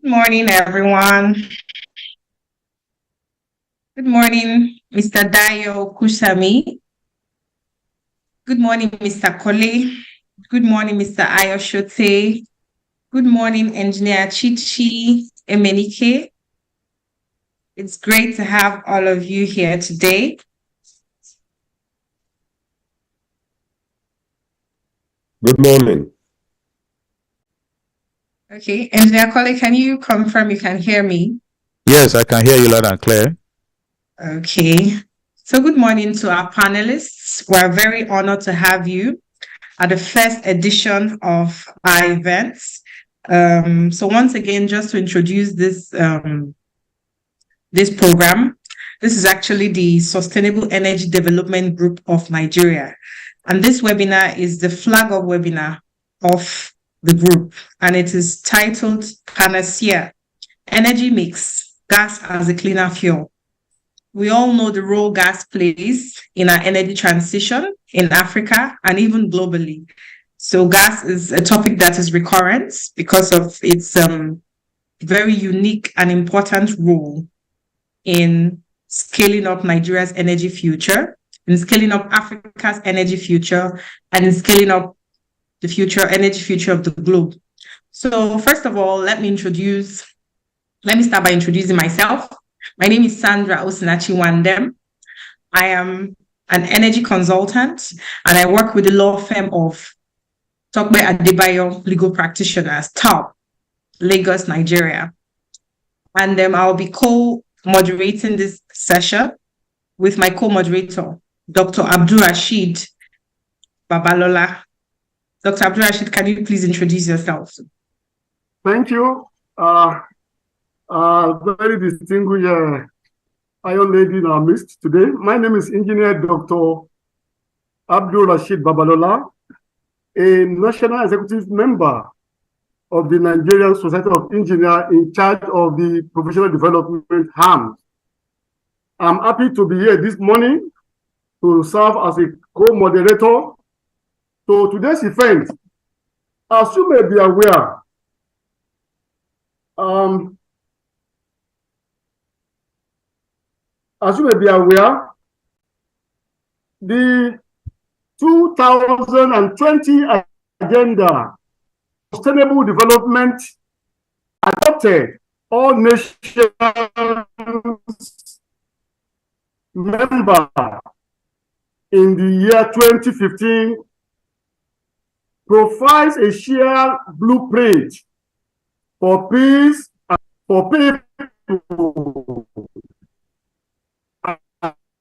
Good morning, everyone. Good morning, Mr. Dayo Kusami. Good morning, Mr. KOLE. Good morning, Mr. SHOTE. Good morning, Engineer Chichi Emenike. It's great to have all of you here today. Good morning. Okay, Engineer KOLE, can you confirm you can hear me? Yes, I can hear you loud and clear. Okay. So good morning to our panelists. We're very honored to have you at the first edition of our events. So once again, just to introduce this program, this is actually the Sustainable Energy Development Group of Nigeria. And this webinar is the flag of webinar of the group, and it is titled PANACEA, Energy Mix, Gas as a Cleaner Fuel. We all know the role gas plays in our energy transition in Africa and even globally. So gas is a topic that is recurrent because of its very unique and important role in scaling up Nigeria's energy future, in scaling up Africa's energy future, and in scaling up the energy future of the globe. So first of all, let me start by introducing myself. My name is Sandra Osinachi Wandem. I am an energy consultant, and I work with the law firm of Tokbe Adebayo Legal Practitioners, TAP, Lagos, Nigeria. And I'll be co-moderating this session with my co-moderator, Dr. ABDULRASHEED Babalola. Dr. ABDULRASHEED, can you please introduce yourself? Thank you. Very distinguished Iron Lady in our midst today. My name is Engineer Dr. ABDULRASHEED Babalola, a National Executive Member of the Nigerian Society of Engineers in charge of the Professional Development arm. I'm happy to be here this morning to serve as a co-moderator to today's event. As you may be aware, the 2020 Agenda Sustainable Development adopted all nations member in the year 2015 provides a shared blueprint for peace and for people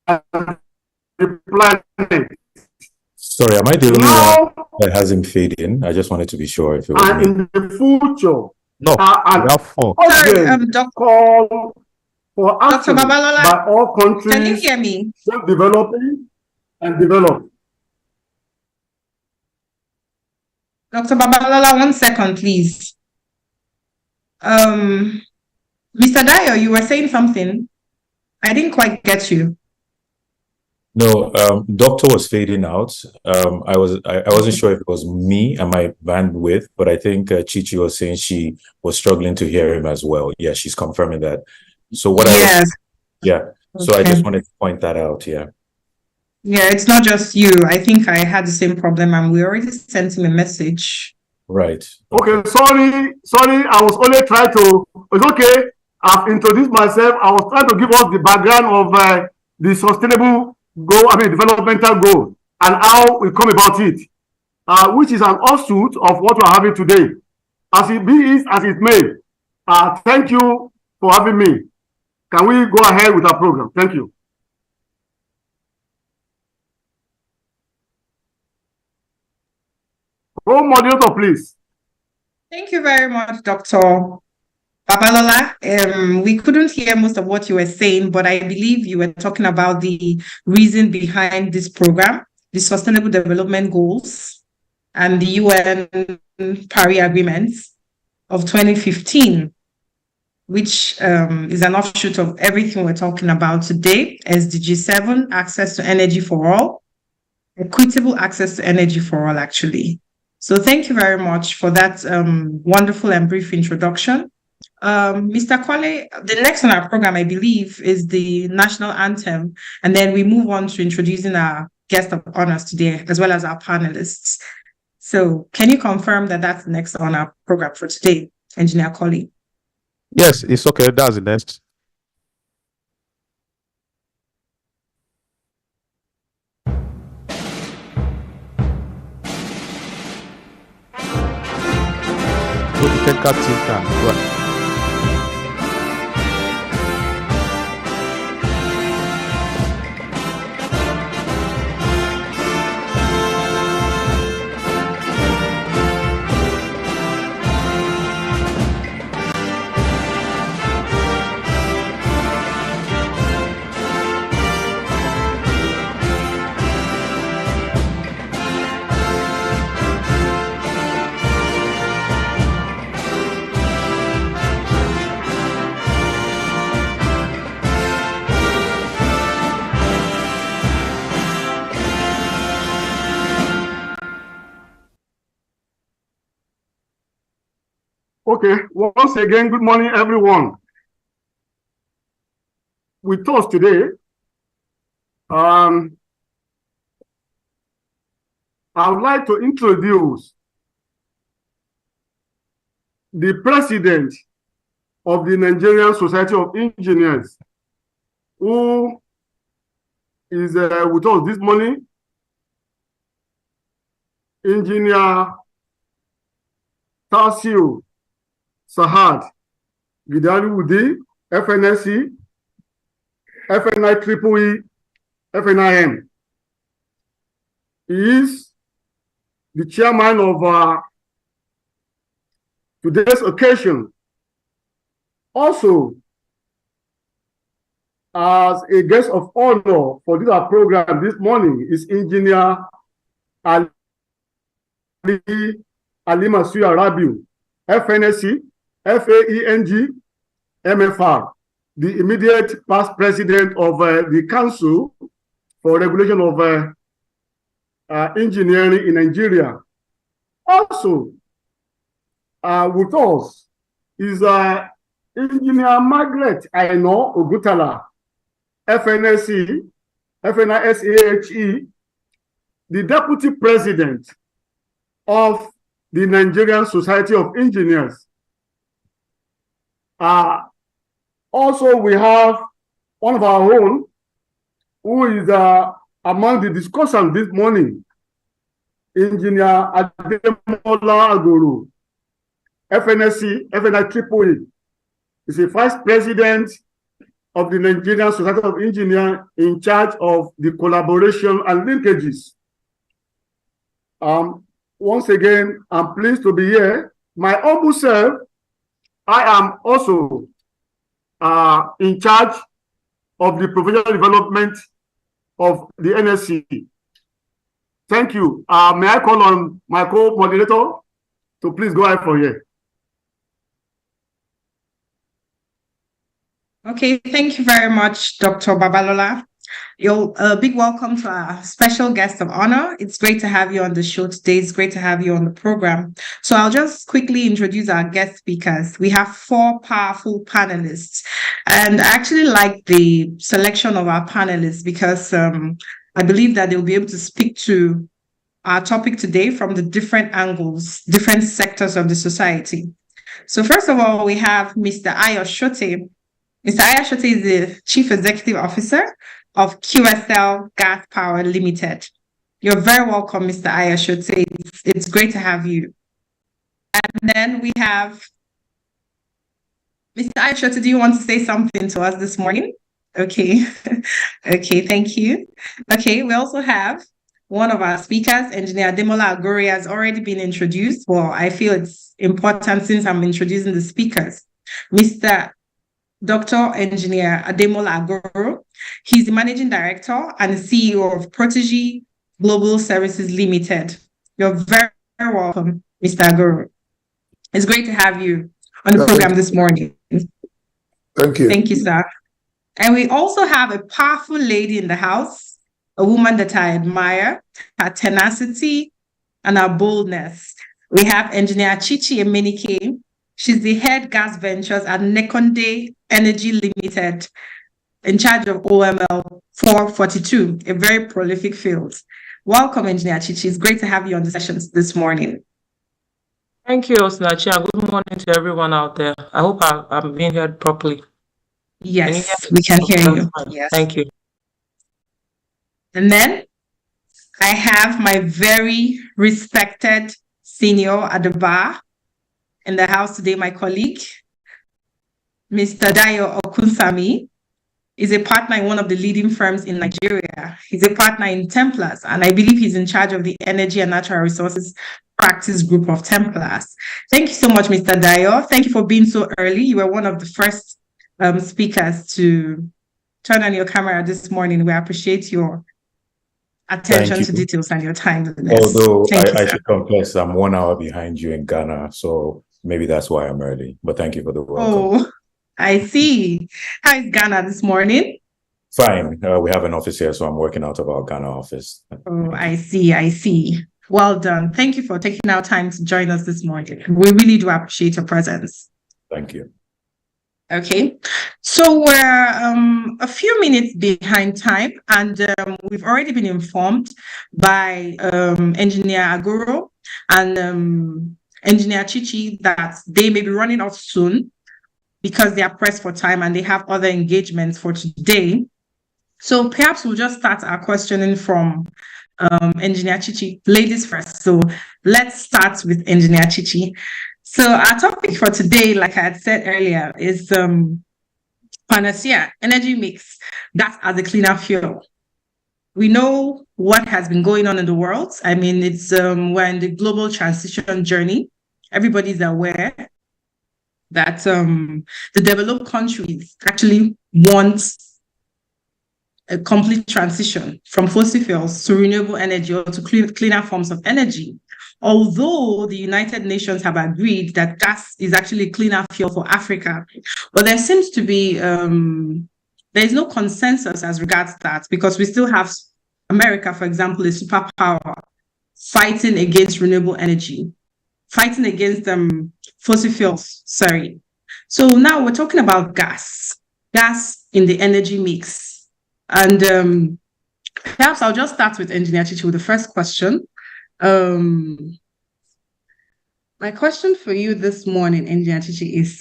and the planet. Sorry, am I the only one that hasn't faded in? I just wanted to be sure if it was and me. in the future, No, call for action Dr. Babalola, by all countries can you hear me? developing and developed. Dr. Babalola, 1 second, please. Mr. Dayo, you were saying something. I didn't quite get you. No, doctor was fading out. I wasn't sure if it was me and my bandwidth, but I think Chichi was saying she was struggling to hear him as well. Yeah, she's confirming that. So what Yes. So I just wanted to point that out. Yeah, it's not just you. I think I had the same problem, and we already sent him a message. right. Okay, sorry. I was only trying to. It's okay. I've introduced myself. I was trying to give us the background of the sustainable developmental goal and how we come about it, which is an offshoot of what we're having today. As it be, as it may. Thank you for having me. Can we go ahead with our program? Thank you. Co-moderator, please. Thank you very much, Dr. Babalola. We couldn't hear most of what you were saying, but I believe you were talking about the reason behind this program, the Sustainable Development Goals and the UN Paris Agreements of 2015, which is an offshoot of everything we're talking about today. SEDG7, access to energy for all, equitable access to energy for all, actually. So thank you very much for that wonderful and brief introduction. Mr. KOLE, the next on our program, I believe, is the national anthem. And then we move on to introducing our guest of honors today, as well as our panelists. So can you confirm that that's next on our program for today, Engineer KOLE? Yes, it's okay. That's the next. The technical team can go ahead. Okay, once again, good morning, everyone. With us today, I would like to introduce the president of the Nigerian Society of Engineers, who is with us this morning, Engineer TASIU Sahad, GIDARI WUDIL, FNSE, FNI FNIM. He is the chairman of today's occasion. Also, as a guest of honor for this program this morning is Engineer RABIU, FNSE, FAENG, MFR, the immediate past president of the Council for Regulation of Engineering in Nigeria. Also, with us is Engineer Margaret OGUNTALA, FNSE, FNISAHE, the Deputy President of the Nigerian Society of Engineers. Also, we have one of our own who is among the discussants this morning, Engineer Ademola Agoro, FNSE, FNI is a Vice President of the Nigerian Society of Engineers in charge of the collaboration and linkages. Once again, I'm pleased to be here. My humble self, I am also in charge of the professional development of the NSC. Thank you. May I call on my co-moderator to please go ahead for here. Okay, thank you very much, Dr. Babalola. A big welcome to our special guest of honor. It's great to have you on the show today. It's great to have you on the program. So I'll just quickly introduce our guest speakers. We have 4 powerful panelists. And I actually like the selection of our panelists because I believe that they'll be able to speak to our topic today from the different angles, different sectors of the society. So first of all, we have Mr. SHOTE. Mr. SHOTE is the Chief Executive Officer of QSL Gas Power Limited. You're very welcome, Mr. SHOTE. It's great to have you. And then we have Mr. SHOTE. Do you want to say something to us this morning? Okay. Okay, thank you. Okay, we also have one of our speakers, Engineer Ademola Agoro, has already been introduced. Well, I feel it's important since I'm introducing the speakers. Mr. Dr. Engineer Ademola Agoro. He's the Managing Director and CEO of Protege Global Services Limited. You're very, very welcome, Mr. Agoro. It's great to have you on the program this morning. Thank you. Thank you, sir. And we also have a powerful lady in the house, a woman that I admire, her tenacity and her boldness. We have Engineer Chichi Emenike. She's the head gas ventures at Nekonde Energy Limited, in charge of OML 442, a very prolific field. Welcome, Engineer Chichi. It's great to have you on the sessions this morning. Thank you, Osinachi, and good morning to everyone out there. I hope I'm being heard properly. Yes, we can hear you. Yes. Thank you. And then I have my very respected senior at the bar in the house today, my colleague, Mr. Dayo Okunsami. Is a partner in one of the leading firms in Nigeria. He's a partner in Templars, and I believe he's in charge of the Energy and Natural Resources Practice Group of Templars. Thank you so much, Mr. Dayo. Thank you for being so early. You were one of the first speakers to turn on your camera this morning. We appreciate your attention to details and your time. Although I should confess, I'm 1 hour behind you in Ghana, so maybe that's why I'm early. But thank you for the welcome. Oh, I see. How is Ghana this morning? Fine. We have an office here, so I'm working out of our Ghana office. Oh, I see. Well done. Thank you for taking our time to join us this morning. We really do appreciate your presence. Thank you. Okay, so we're a few minutes behind time, and we've already been informed by Engineer Agoro and Engineer Chichi that they may be running off soon because they are pressed for time and they have other engagements for today. So perhaps we'll just start our questioning from Engineer Chichi. Ladies first. So let's start with Engineer Chichi. So our topic for today, like I had said earlier, is PANACEA, energy mix, gas as a cleaner fuel. We know what has been going on in the world. I mean, it's we're in the global transition journey. Everybody's aware that the developed countries actually want a complete transition from fossil fuels to renewable energy or to cleaner forms of energy. Although the United Nations have agreed that gas is actually a cleaner fuel for Africa, but there seems to be, there is no consensus as regards that, because we still have America, for example, a superpower fighting against renewable energy, fighting against fossil fuels, sorry. So now we're talking about gas in the energy mix. And perhaps I'll just start with Engineer Chichi with the first question. My question for you this morning, Engineer Chichi, is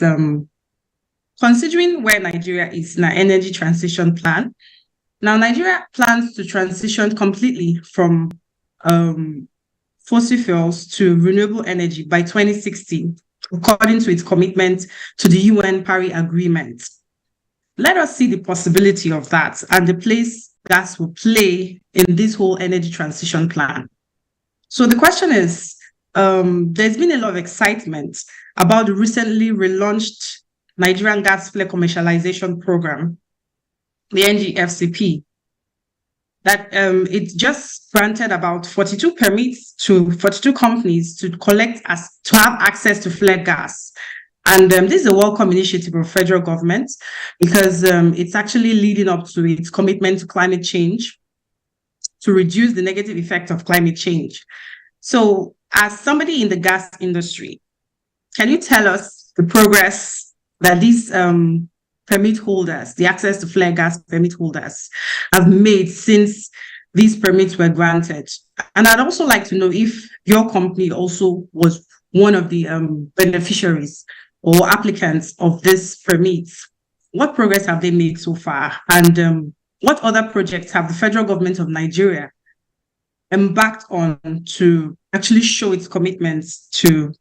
considering where Nigeria is in our energy transition plan. Now, Nigeria plans to transition completely from fossil fuels to renewable energy by 2060, according to its commitment to the UN Paris Agreement. Let us see the possibility of that and the place gas will play in this whole energy transition plan. So the question is, there's been a lot of excitement about the recently relaunched Nigerian Gas Flare Commercialization Program, the NGFCP, that it just granted about 42 permits to 42 companies to have access to flare gas. And this is a welcome initiative of federal government because it's actually leading up to its commitment to climate change, to reduce the negative effect of climate change. So as somebody in the gas industry, can you tell us the progress that these permit holders, the access to flare gas permit holders, have made since these permits were granted? And I'd also like to know if your company also was one of the beneficiaries or applicants of this permits. What progress have they made so far? And what other projects have the federal government of Nigeria embarked on to actually show its commitments to,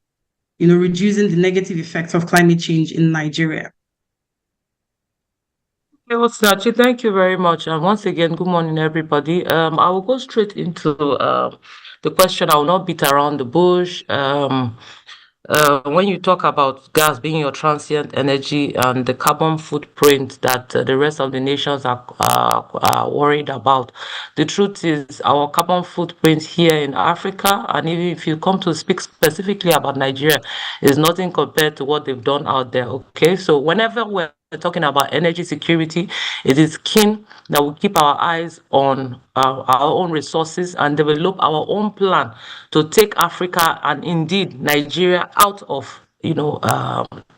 reducing the negative effects of climate change in Nigeria? Thank you very much. And once again, good morning, everybody. I will go straight into the question. I will not beat around the bush. When you talk about gas being your transient energy and the carbon footprint that the rest of the nations are worried about, the truth is our carbon footprint here in Africa, and even if you come to speak specifically about Nigeria, is nothing compared to what they've done out there. Okay, so whenever we're talking about energy security, it is key that we keep our eyes on our own resources and develop our own plan to take Africa and indeed Nigeria out of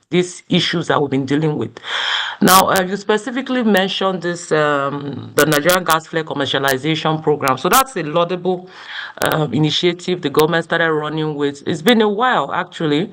these issues that we've been dealing with. Now, you specifically mentioned this, the Nigerian gas flare commercialization program. So that's a laudable initiative the government started running with. It's been a while, actually.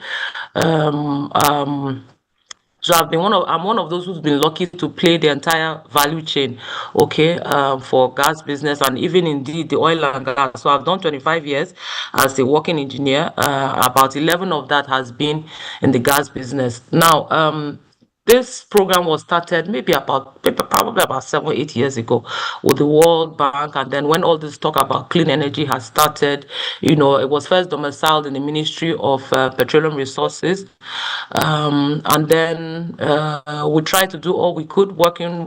So I'm one of those who's been lucky to play the entire value chain, okay, for gas business and even indeed the oil and gas. So I've done 25 years as a working engineer. About 11 of that has been in the gas business. Now, this program was started probably about 7-8 years ago with the World Bank, and then when all this talk about clean energy has started, it was first domiciled in the Ministry of Petroleum Resources, and then we tried to do all we could, working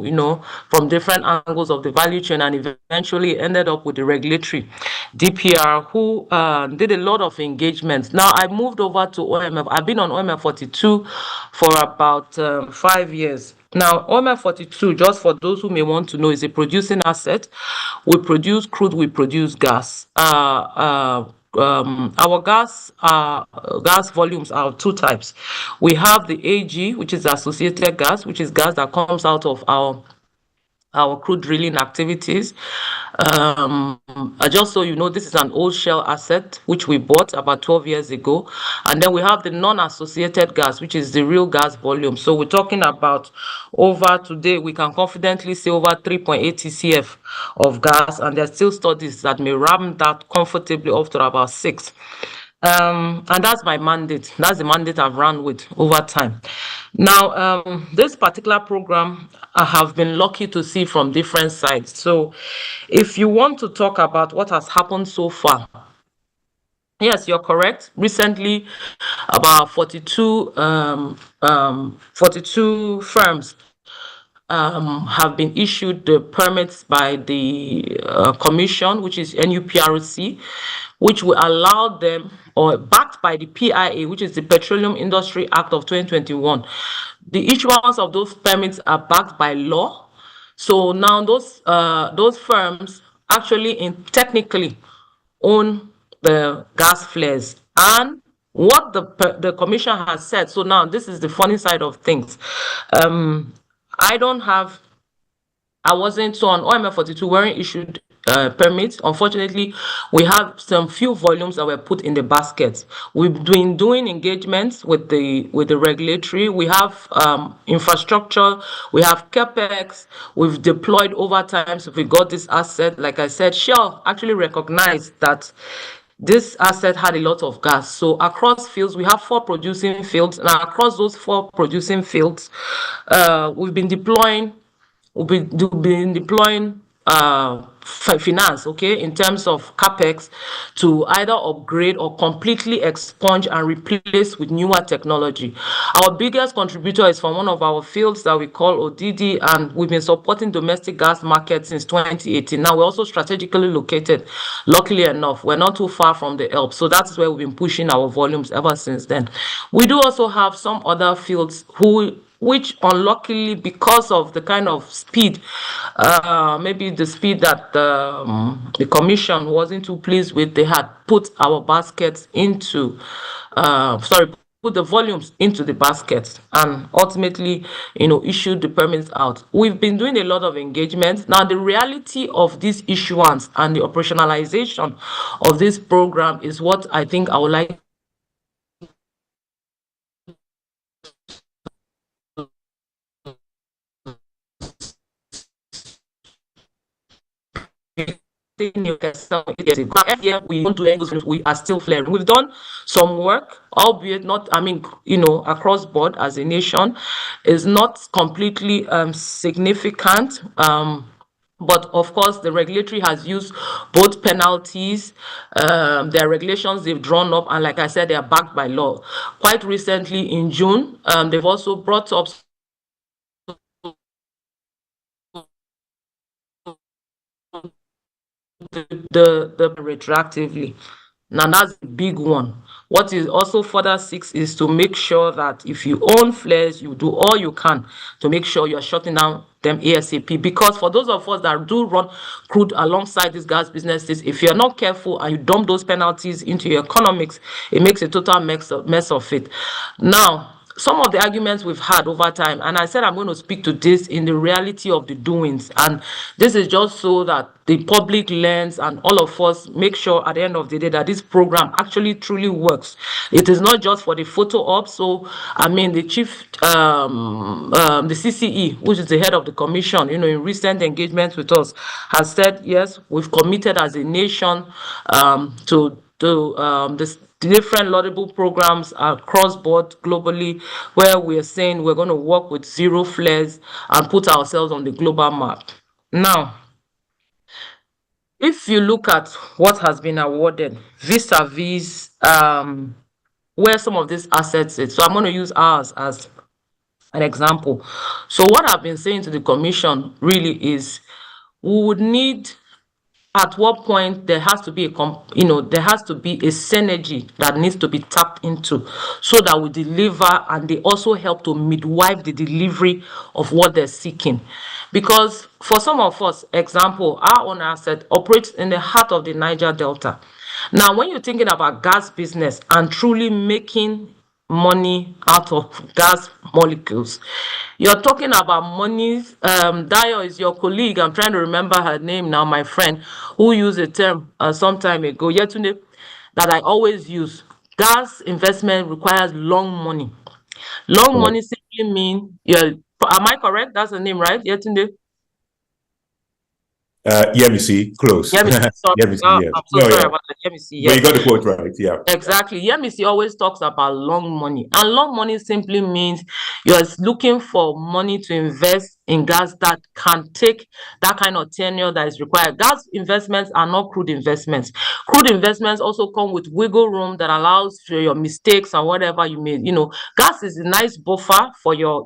from different angles of the value chain, and eventually ended up with the regulatory DPR, who did a lot of engagements. Now I moved over to OMF. I've been on OMF 42 for about 5 years. Now, OMF 42, just for those who may want to know, is a producing asset. We produce crude, we produce gas. Our gas volumes are of two types. We have the AG, which is associated gas, which is gas that comes out of our crude drilling activities. Just so you know, this is an old shell asset which we bought about 12 years ago. And then we have the non-associated gas, which is the real gas volume. So we're talking about today, we can confidently say over 3.8 TCF of gas, and there's still studies that may ram that comfortably up to about 6. And that's my mandate. That's the mandate I've run with over time. Now, this particular program, I have been lucky to see from different sides. So if you want to talk about what has happened so far, yes, you're correct. Recently, about 42 firms have been issued the permits by the commission, which is NUPRC, which will allow them, or backed by the PIA, which is the Petroleum Industry Act of 2021. The issuance of those permits are backed by law. So now those firms actually technically own the gas flares. And what the commission has said, so now this is the funny side of things. I wasn't, so on OMF 42 weren't issued permits. Unfortunately, we have some few volumes that were put in the baskets. We've been doing engagements with the regulatory. We have infrastructure, we have capex, we've deployed over time, so we got this asset. Like I said, Shell actually recognized that this asset had a lot of gas. So across fields, we have 4 producing fields. Now across those 4 producing fields, we've been deploying finance, okay, in terms of capex to either upgrade or completely expunge and replace with newer technology. Our biggest contributor is from one of our fields that we call ODD, and we've been supporting domestic gas markets since 2018. Now we're also strategically located. Luckily enough, we're not too far from the Elbe, so that's where we've been pushing our volumes ever since then. We do also have some other fields which unluckily, because of the kind of speed, maybe the speed that the commission wasn't too pleased with, they had put our baskets into, put the volumes into the baskets and ultimately, issued the permits out. We've been doing a lot of engagement. Now, the reality of this issuance and the operationalization of this program is what I think I would like we don't do anything, we are still flaring. We've done some work, albeit not, across board as a nation, is not completely significant. But of course, the regulatory has used both penalties, their regulations they've drawn up, and like I said, they are backed by law. Quite recently in June, they've also brought up the retroactively. Now that's a big one. What is also further 6 is to make sure that if you own flares, you do all you can to make sure you're shutting down them ASAP. Because for those of us that do run crude alongside these gas businesses, if you're not careful and you dump those penalties into your economics, it makes a total mess of it. Now, some of the arguments we've had over time, and I said I'm going to speak to this in the reality of the doings, and this is just so that the public learns and all of us make sure at the end of the day that this program actually truly works. It is not just for the photo op. So I mean, the chief the CCE, which is the head of the commission, in recent engagements with us, has said yes, we've committed as a nation to this different laudable programs across board globally, where we are saying we're going to work with zero flares and put ourselves on the global map. Now, if you look at what has been awarded vis-a-vis where some of these assets is, so I'm going to use ours as an example. So what I've been saying to the commission really is we would need, at what point there has to be a synergy that needs to be tapped into so that we deliver, and they also help to midwife the delivery of what they're seeking. Because for some of us, example, our own asset operates in the heart of the Niger Delta. Now, when you're thinking about gas business and truly making money out of gas molecules, you're talking about money. Dio is your colleague, I'm trying to remember her name now, my friend, who used a term some time ago, Yetunde, that I always use. Gas investment requires long money. Long money simply means, am I correct? That's the name, right, Yetunde? Yemisi, close. Yemisi, sorry. Yemisi, yes. I'm so sorry about that. Yemisi, yes. But you got the quote right, yeah. Exactly. Yemisi always talks about long money. And long money simply means you're looking for money to invest in gas that can take that kind of tenure that is required. Gas investments are not crude investments. Crude investments also come with wiggle room that allows for your mistakes and whatever you made. Gas is a nice buffer for your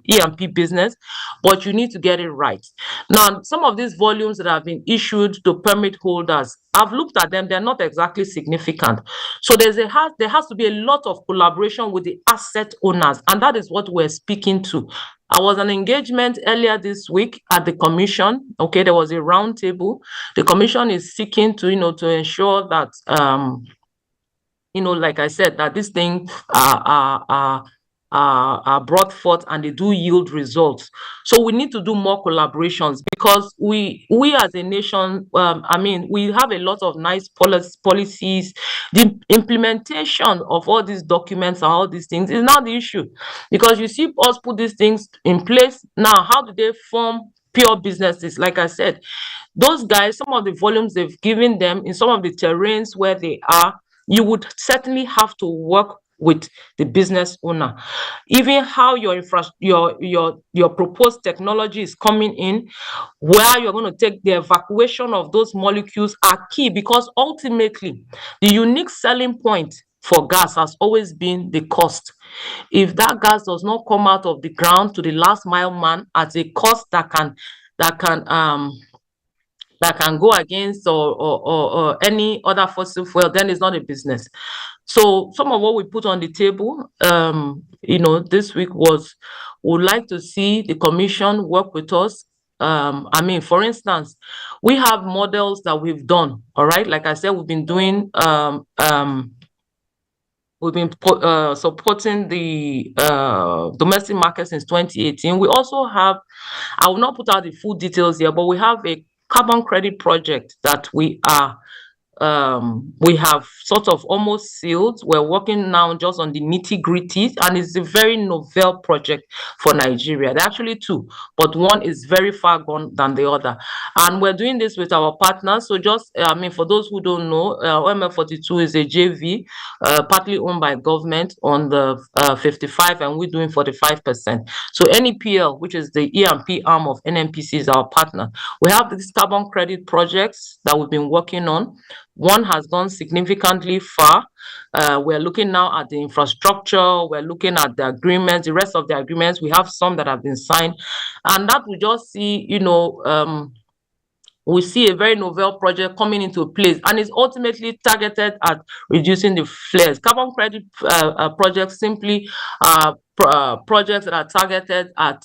E&P business, but you need to get it right. Now, some of these volumes that have been issued to permit holders, I've looked at them, they're not exactly significant. So there has to be a lot of collaboration with the asset owners, and that is what we're speaking to. I was an engagement earlier this week at the commission. Okay, there was a round table. The commission is seeking to, to ensure that, like I said, that these things are brought forth and they do yield results. So we need to do more collaborations, because we as a nation, we have a lot of nice policies. The implementation of all these documents and all these things is not the issue, because you see us put these things in place. Now, how do they form pure businesses? Like I said, those guys, some of the volumes they've given them in some of the terrains where they are, you would certainly have to work with the business owner. Even how your proposed technology is coming in, where you're going to take the evacuation of those molecules are key, because ultimately the unique selling point for gas has always been the cost. If that gas does not come out of the ground to the last mile man at a cost that can go against or any other fossil fuel, then it's not a business. So some of what we put on the table, this week was, we'd like to see the commission work with us. For instance, we have models that we've done. All right, like I said, we've been doing supporting the domestic market since 2018. We also have, I will not put out the full details here, but we have a carbon credit project that we have sort of almost sealed. We're working now just on the nitty-gritty, and it's a very novel project for Nigeria. There are actually two, but one is very far gone than the other. And we're doing this with our partners. So just, for those who don't know, OML42 is a JV, partly owned by government on the 55, and we're doing 45%. So NEPL, which is the E&P arm of NNPC, is our partner. We have these carbon credit projects that we've been working on. One has gone significantly far. We're looking now at the infrastructure. We're looking at the agreements, the rest of the agreements. We have some that have been signed, and that we just see, we see a very novel project coming into place, and it's ultimately targeted at reducing the flares. Carbon credit projects simply projects that are targeted at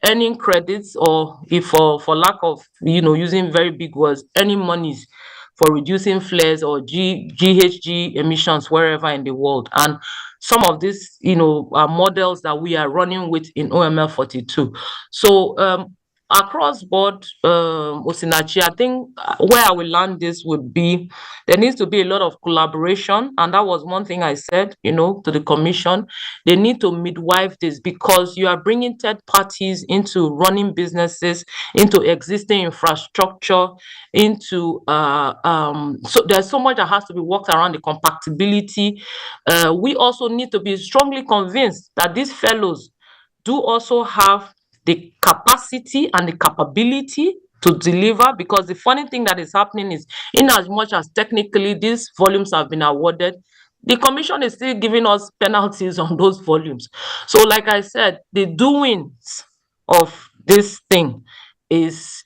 earning credits, or if for lack of using very big words, earning monies for reducing flares or GHG emissions wherever in the world. And some of these models that we are running with in OML 42. So across board, Osinachi, I think where I will land this would be, there needs to be a lot of collaboration. And that was one thing I said, to the commission. They need to midwife this, because you are bringing third parties into running businesses, into existing infrastructure, into so there's so much that has to be worked around the compatibility. We also need to be strongly convinced that these fellows do also have the capacity and the capability to deliver, because the funny thing that is happening is, in as much as technically these volumes have been awarded, the commission is still giving us penalties on those volumes. So like I said, the doings of this thing is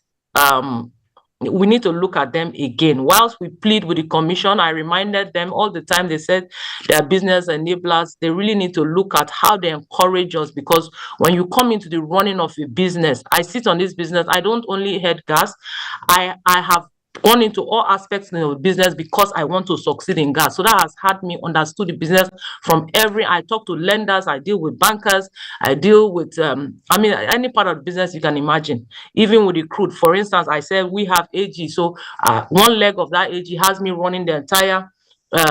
we need to look at them again. Whilst we plead with the commission, I reminded them all the time, they said they are business enablers. They really need to look at how they encourage us, because when you come into the running of a business, I sit on this business, I don't only head gas, I have gone into all aspects of the business because I want to succeed in gas. So that has had me understood the business from I talk to lenders, I deal with bankers, I deal with, any part of the business you can imagine, even with the crude. For instance, I said we have AG. So one leg of that AG has me running the entire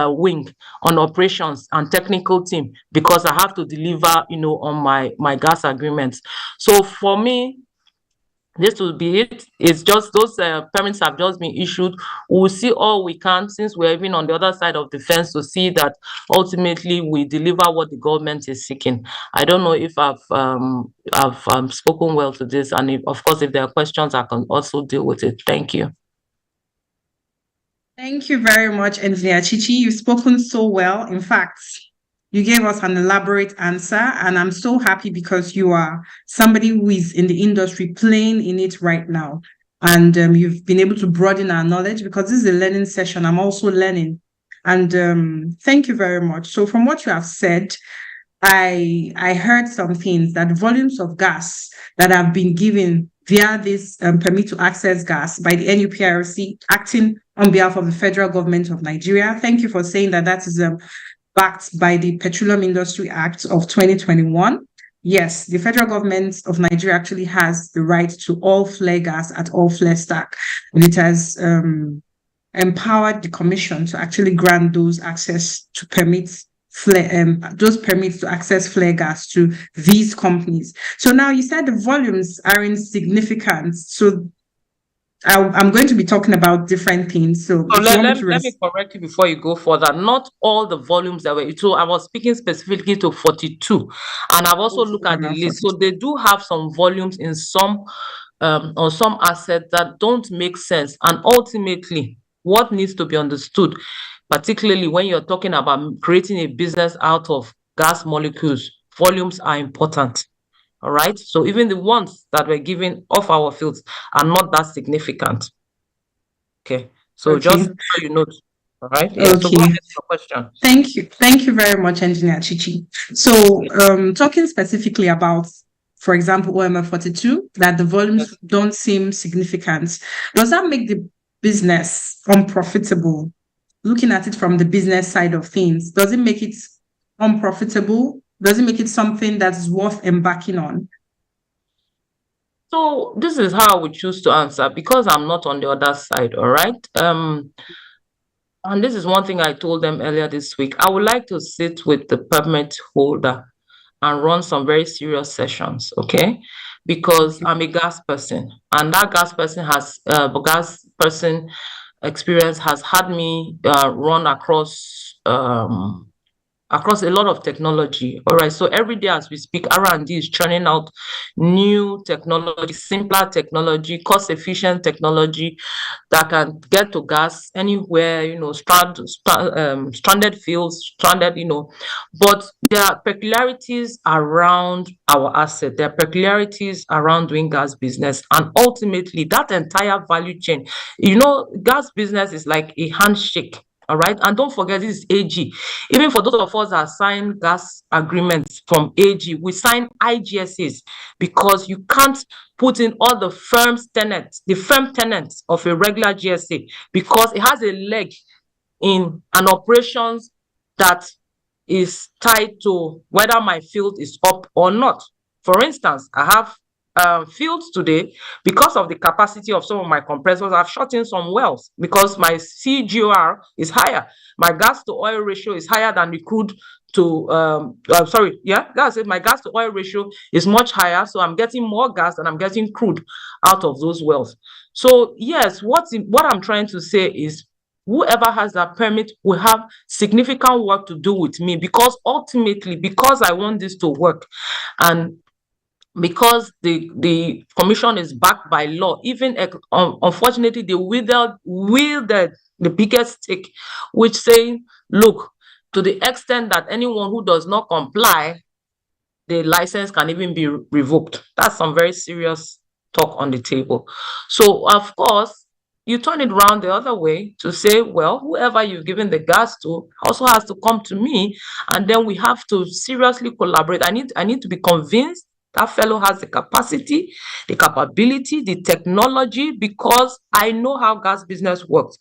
wing on operations and technical team, because I have to deliver, on my gas agreements. So for me, this will be it. It's just those permits have just been issued. We'll see all we can, since we're even on the other side of the fence, to see that ultimately we deliver what the government is seeking. I don't know if I've spoken well to this, and of course, if there are questions, I can also deal with it. Thank you. Thank you very much, Engineer Chichi. You've spoken so well. In fact, you gave us an elaborate answer, and I'm so happy because you are somebody who is in the industry, playing in it right now. And you've been able to broaden our knowledge, because this is a learning session. I'm also learning. And thank you very much. So from what you have said, I heard some things, that volumes of gas that have been given via this permit to access gas by the NUPRC, acting on behalf of the federal government of Nigeria. Thank you for saying that that is backed by the Petroleum Industry Act of 2021. Yes, the federal government of Nigeria actually has the right to all flare gas at all flare stack. And it has empowered the commission to actually grant those access to permits, those permits to access flare gas to these companies. So now you said the volumes are insignificant. So I'm going to be talking about different things. So let me correct you before you go further. Not all the volumes that were, so I was speaking specifically to 42, and I've also looked at the list. So they do have some volumes in some or some assets that don't make sense. And ultimately, what needs to be understood, particularly when you're talking about creating a business out of gas molecules, volumes are important. All right. So even the ones that were given off our fields are not that significant. Okay. So just so you know. All right. Yeah. Okay. So go ahead with your question. Thank you. Thank you very much, Engineer Chichi. So talking specifically about, for example, OML 42, that the volumes don't seem significant. Does that make the business unprofitable? Looking at it from the business side of things, does it make it unprofitable? Does it make it something that's worth embarking on? So this is how I would choose to answer, because I'm not on the other side, all right? And this is one thing I told them earlier this week. I would like to sit with the permit holder and run some very serious sessions, okay? Because I'm a gas person, and that gas person experience has had me run across across a lot of technology. All right, so every day as we speak, R&D is churning out new technology, simpler technology, cost-efficient technology that can get to gas anywhere, you know, stranded fields, stranded, you know, but there are peculiarities around our asset, there are peculiarities around doing gas business, and ultimately that entire value chain, you know, gas business is like a handshake. All right, and don't forget, this is AG. Even for those of us that sign gas agreements from AG, we sign IGSAs because you can't put in all the firm tenants of a regular GSA, because it has a leg in an operations that is tied to whether my field is up or not. For instance, I have fields today, because of the capacity of some of my compressors, I've shut in some wells because my CGOR is higher. My gas to oil ratio is higher than the crude to my gas to oil ratio is much higher, so I'm getting more gas than I'm getting crude out of those wells. So yes, what I'm trying to say is, whoever has that permit will have significant work to do with me, because ultimately, because I want this to work, and because the commission is backed by law, even unfortunately they wielded the biggest stick, which saying, look, to the extent that anyone who does not comply, the license can even be revoked. That's some very serious talk on the table. So of course, you turn it around the other way to say, well, whoever you've given the gas to also has to come to me, and then we have to seriously collaborate. I need to be convinced that fellow has the capacity, the capability, the technology, because I know how gas business works.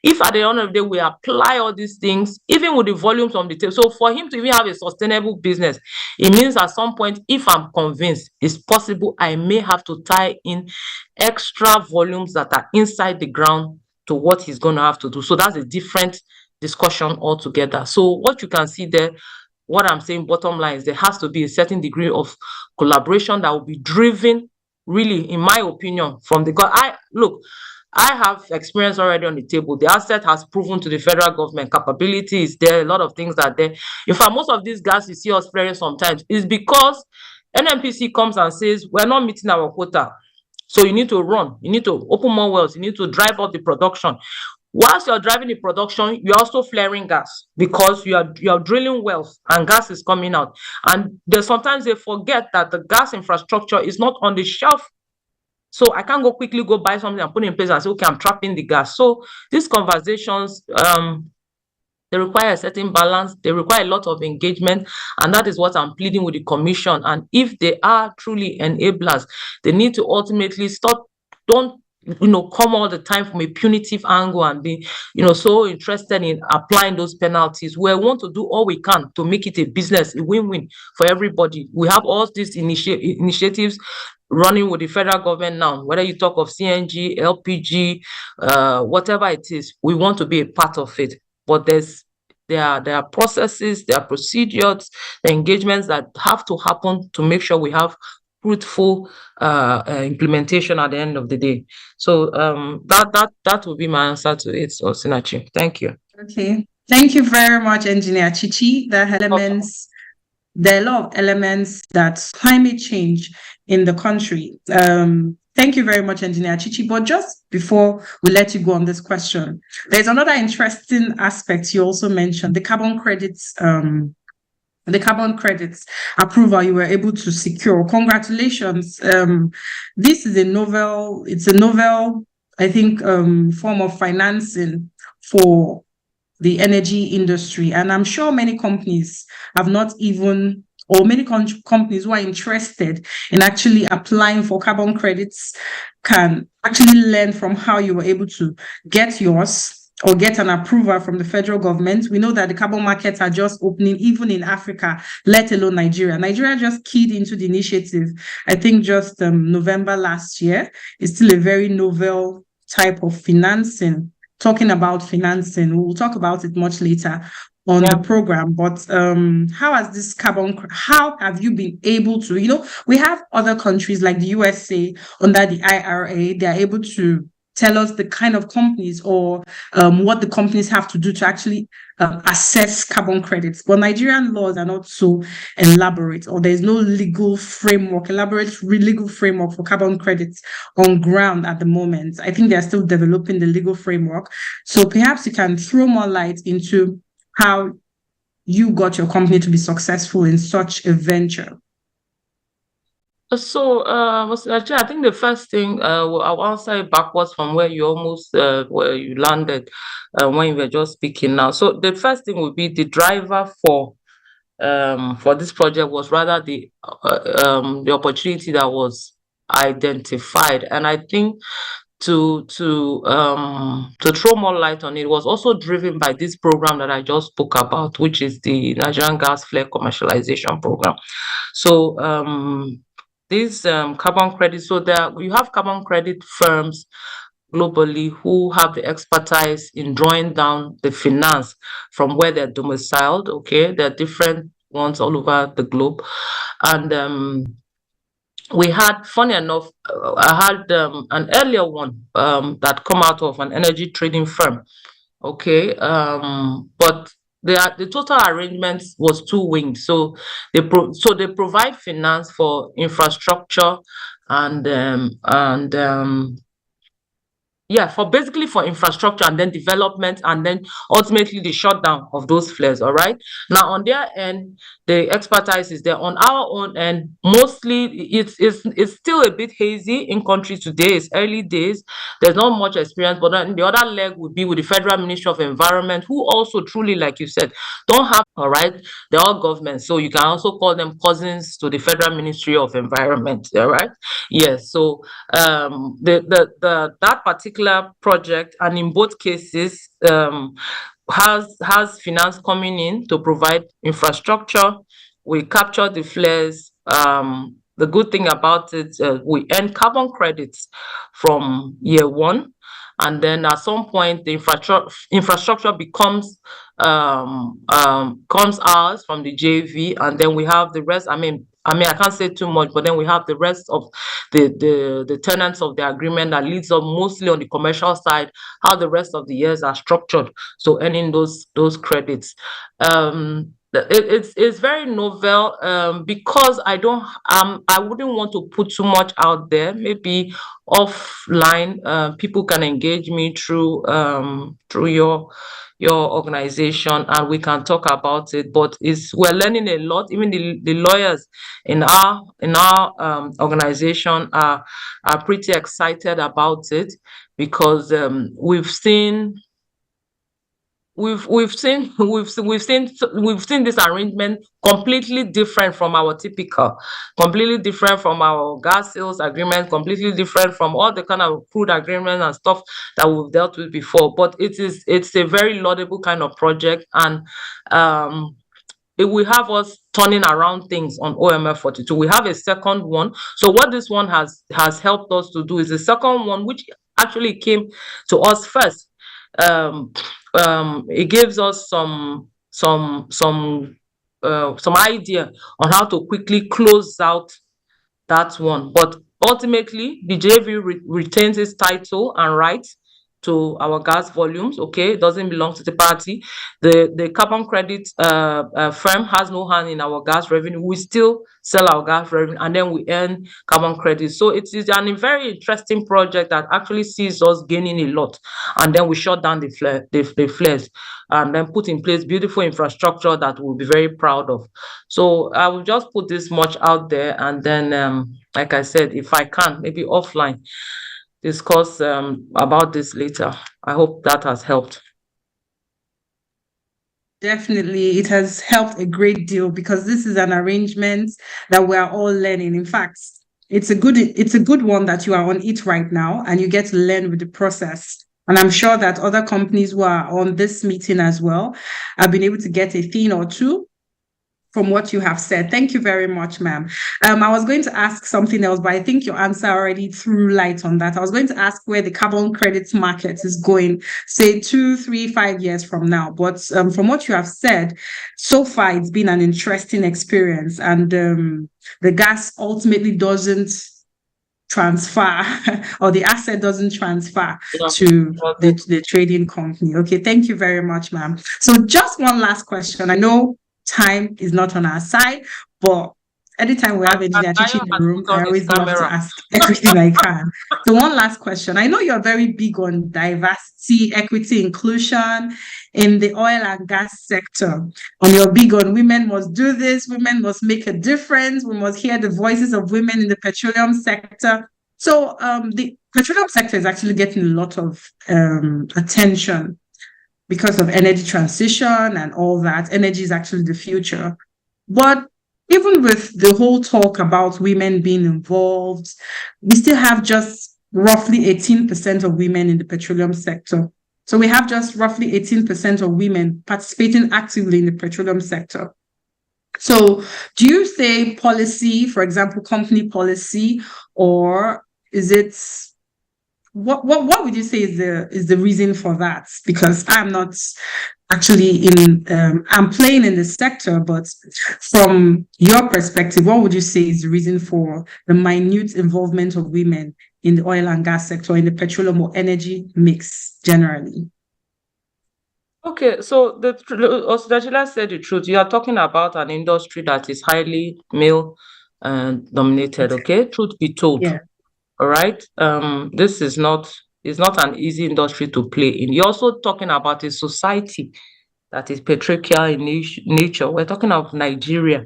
If at the end of the day we apply all these things, even with the volumes on the table, so for him to even have a sustainable business, it means at some point, if I'm convinced it's possible, I may have to tie in extra volumes that are inside the ground to what he's going to have to do. So that's a different discussion altogether. So what you can see there, what I'm saying, bottom line, is there has to be a certain degree of collaboration that will be driven, really, in my opinion, from the I have experience already on the table. The asset has proven to the federal government, capability is there, a lot of things are there. In fact, most of these gas you see us flaring sometimes is because NNPC comes and says, we're not meeting our quota, so you need to run, you need to open more wells, you need to drive up the production. Whilst you're driving the production, you're also flaring gas, because you're drilling wells and gas is coming out. And sometimes they forget that the gas infrastructure is not on the shelf. So I can't quickly go buy something and put it in place and say, okay, I'm trapping the gas. So these conversations, they require a certain balance. They require a lot of engagement. And that is what I'm pleading with the commission. And if they are truly enablers, they need to ultimately don't come all the time from a punitive angle and be, so interested in applying those penalties. We want to do all we can to make it a business, a win-win for everybody. We have all these initiatives running with the federal government now, whether you talk of CNG, LPG, whatever it is, we want to be a part of it. But there are processes, there are procedures, the engagements that have to happen to make sure we have fruitful implementation at the end of the day. So that will be my answer to it, Osinachi. Thank you. Okay, thank you very much, Engineer Chichi. There are a lot of elements that climate change in the country. Thank you very much, Engineer Chichi. But just before we let you go on this question, there's another interesting aspect you also mentioned, the carbon credits. The carbon credits approval you were able to secure. Congratulations. This is a novel, I think, form of financing for the energy industry. And I'm sure many companies have not even, or many companies who are interested in actually applying for carbon credits can actually learn from how you were able to get yours or get an approval from the federal government. We know that the carbon markets are just opening, even in Africa, let alone Nigeria. Nigeria just keyed into the initiative, I think just November last year. It's still a very novel type of financing. Talking about financing, we'll talk about it much later on the program. But how have you been able to, we have other countries like the USA under the IRA, they're able to tell us the kind of companies or what the companies have to do to actually assess carbon credits. But Nigerian laws are not so elaborate, or there's no legal framework, elaborate legal framework for carbon credits on ground at the moment. I think they're still developing the legal framework. So perhaps you can throw more light into how you got your company to be successful in such a venture. So, I think the first thing, I'll answer it backwards from where you where you landed when you were just speaking now. So the first thing would be the driver for this project was rather the opportunity that was identified. And I think to throw more light on it was also driven by this program that I just spoke about, which is the Nigerian Gas Flare Commercialization Program. So these carbon credits, so you have carbon credit firms globally who have the expertise in drawing down the finance from where they're domiciled. Okay, there are different ones all over the globe. And we had, funny enough, I had an earlier one that come out of an energy trading firm. Okay, but the total arrangement was two-winged. So they provide finance for infrastructure for infrastructure and then development and then ultimately the shutdown of those flares. All right. Now on their end, the expertise is there. On our own end, mostly it's still a bit hazy in country today. It's early days. There's not much experience, but then the other leg would be with the Federal Ministry of Environment, who also truly, like you said, don't have, all right, they're all governments. So you can also call them cousins to the Federal Ministry of Environment. All right. Yes. So that particular project, and in both cases, has finance coming in to provide infrastructure. We capture the flares. The good thing about it, we earn carbon credits from year one, and then at some point the infrastructure becomes ours from the JV, and then we have the rest. I mean, I can't say too much, but then we have the rest of the tenants of the agreement that leads up mostly on the commercial side, how the rest of the years are structured. So earning those credits. It's very novel because I wouldn't want to put too much out there. Maybe offline, people can engage me through your organization and we can talk about it. But we're learning a lot. Even the lawyers in our organization are pretty excited about it, because we've seen this arrangement completely different from our typical, completely different from our gas sales agreement, completely different from all the kind of crude agreements and stuff that we've dealt with before. But it's a very laudable kind of project, and it will have us turning around things on OMF 42. We have a second one. So what this one has helped us to do is the second one, which actually came to us first. It gives us some idea on how to quickly close out that one. But ultimately, the JV retains its title and rights to our gas volumes. Okay, it doesn't belong to the party. The carbon credit firm has no hand in our gas revenue. We still sell our gas revenue and then we earn carbon credits. So it is a very interesting project that actually sees us gaining a lot, and then we shut down the flares and then put in place beautiful infrastructure that we'll be very proud of. So I will just put this much out there, and then like I said, if I can, maybe offline, discuss about this later. I hope that has helped. Definitely, it has helped a great deal, because this is an arrangement that we are all learning. In fact, it's a good one that you are on it right now, and you get to learn with the process. And I'm sure that other companies who are on this meeting as well have been able to get a thing or two from what you have said. Thank you very much, ma'am. I was going to ask something else, but I think your answer already threw light on that. I was going to ask where the carbon credits market is going, say 2, 3, 5 years from now. But from what you have said, so far it's been an interesting experience, and the gas ultimately doesn't transfer or the asset doesn't transfer to the trading company. Okay, thank you very much, ma'am. So just one last question. I know time is not on our side, but anytime we have engineer teaching in the room, I always love to ask everything I can. So one last question. I know you're very big on diversity, equity, inclusion in the oil and gas sector. And you're big on women must do this, women must make a difference, we must hear the voices of women in the petroleum sector. So the petroleum sector is actually getting a lot of attention because of energy transition and all that. Energy is actually the future. But even with the whole talk about women being involved, we still have just roughly 18% of women in the petroleum sector. So we have just roughly 18% of women participating actively in the petroleum sector. So do you say policy, for example, company policy, or is it, what would you say is the reason for that? Because I'm not actually I'm playing in the sector, but from your perspective, what would you say is the reason for the minute involvement of women in the oil and gas sector, in the petroleum or energy mix generally? Okay, so Osdajila said the truth. You are talking about an industry that is highly male dominated. Okay, truth be told. Yeah. All right. This is not an easy industry to play in. You're also talking about a society that is patriarchal in nature. We're talking of Nigeria,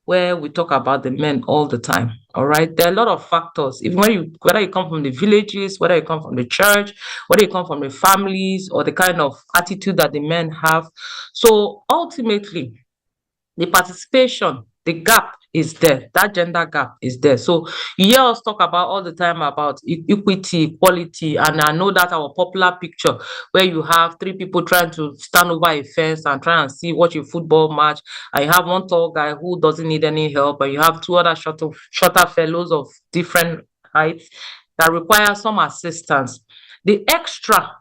where we talk about the men all the time. All right. There are a lot of factors. Even whether you come from the villages, whether you come from the church, whether you come from the families, or the kind of attitude that the men have. So ultimately, the participation, the gap is there. That gender gap is there. So you hear us talk about all the time about equity, equality, and I know that our popular picture where you have three people trying to stand over a fence and try and watch a football match, and you have one tall guy who doesn't need any help, and you have two other shorter fellows of different heights that require some assistance. The extra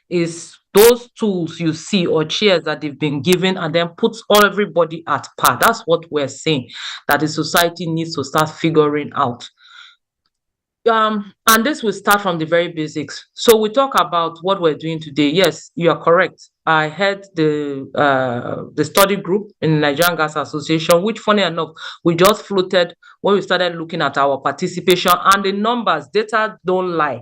is those tools you see or chairs that they've been given and then puts everybody at par. That's what we're saying that the society needs to start figuring out. And this will start from the very basics. So we talk about what we're doing today. Yes, you are correct. I had the study group in the Nigerian Gas Association, which funny enough, we just floated when we started looking at our participation, and the numbers, data don't lie.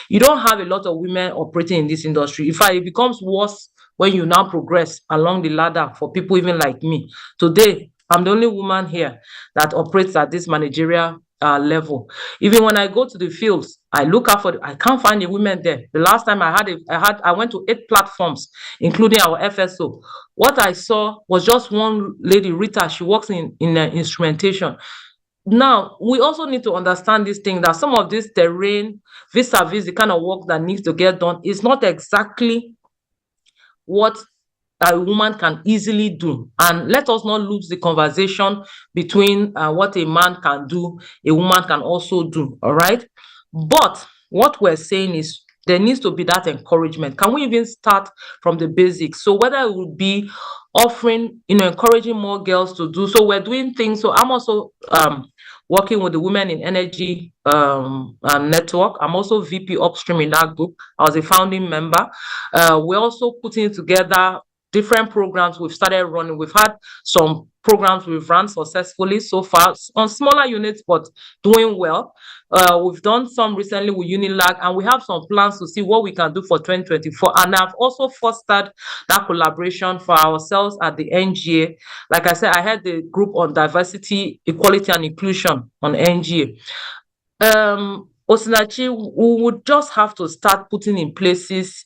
You don't have a lot of women operating in this industry. In fact, it becomes worse when you now progress along the ladder for people even like me. Today, I'm the only woman here that operates at this managerial level. Even when I go to the fields, I look out I can't find the women there. The last time I went to 8 platforms, including our FSO. What I saw was just one lady, Rita. She works in instrumentation. Now, we also need to understand this thing that some of this terrain, vis-a-vis the kind of work that needs to get done, is not exactly what a woman can easily do. And let us not lose the conversation between what a man can do, a woman can also do. All right. But what we're saying is there needs to be that encouragement. Can we even start from the basics? So whether it would be offering, encouraging more girls to do. So we're doing things. So I'm also working with the Women in Energy network. I'm also VP upstream in that group. I was a founding member. We're also putting together different programs we've started running. We've had some programs we've run successfully so far on smaller units, but doing well. We've done some recently with Unilag, and we have some plans to see what we can do for 2024. And I've also fostered that collaboration for ourselves at the NGA. Like I said, I had the group on diversity, equality, and inclusion on NGA. Osinachi, we would just have to start putting in places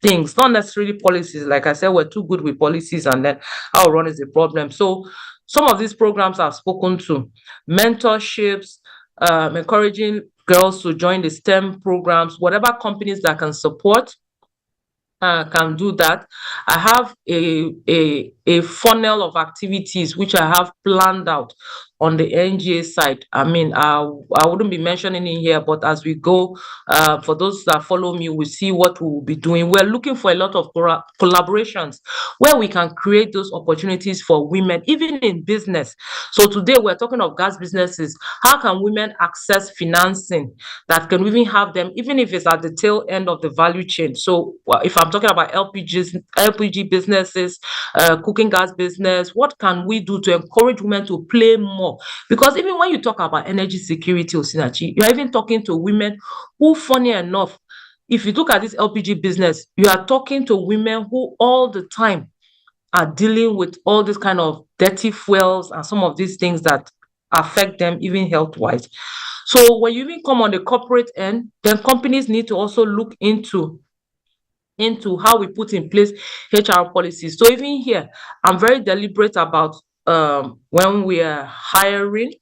things, not necessarily policies. Like I said, we're too good with policies, and then our run is a problem. So some of these programs I've spoken to, mentorships, encouraging girls to join the STEM programs, whatever companies that can support can do that. I have a funnel of activities which I have planned out on the NGA side. I mean, I wouldn't be mentioning it here, but as we go, for those that follow me, we see what we will be doing. We're looking for a lot of collaborations where we can create those opportunities for women, even in business. So today we're talking of gas businesses. How can women access financing that can even have them, even if it's at the tail end of the value chain? So if I'm talking about LPG businesses, cooking gas business, what can we do to encourage women to play more? Because even when you talk about energy security, Osinachi, you're even talking to women who, funny enough, if you look at this LPG business, you are talking to women who all the time are dealing with all this kind of dirty fuels and some of these things that affect them even health-wise. So when you even come on the corporate end, then companies need to also look into how we put in place HR policies. So even here, I'm very deliberate about when we are hiring.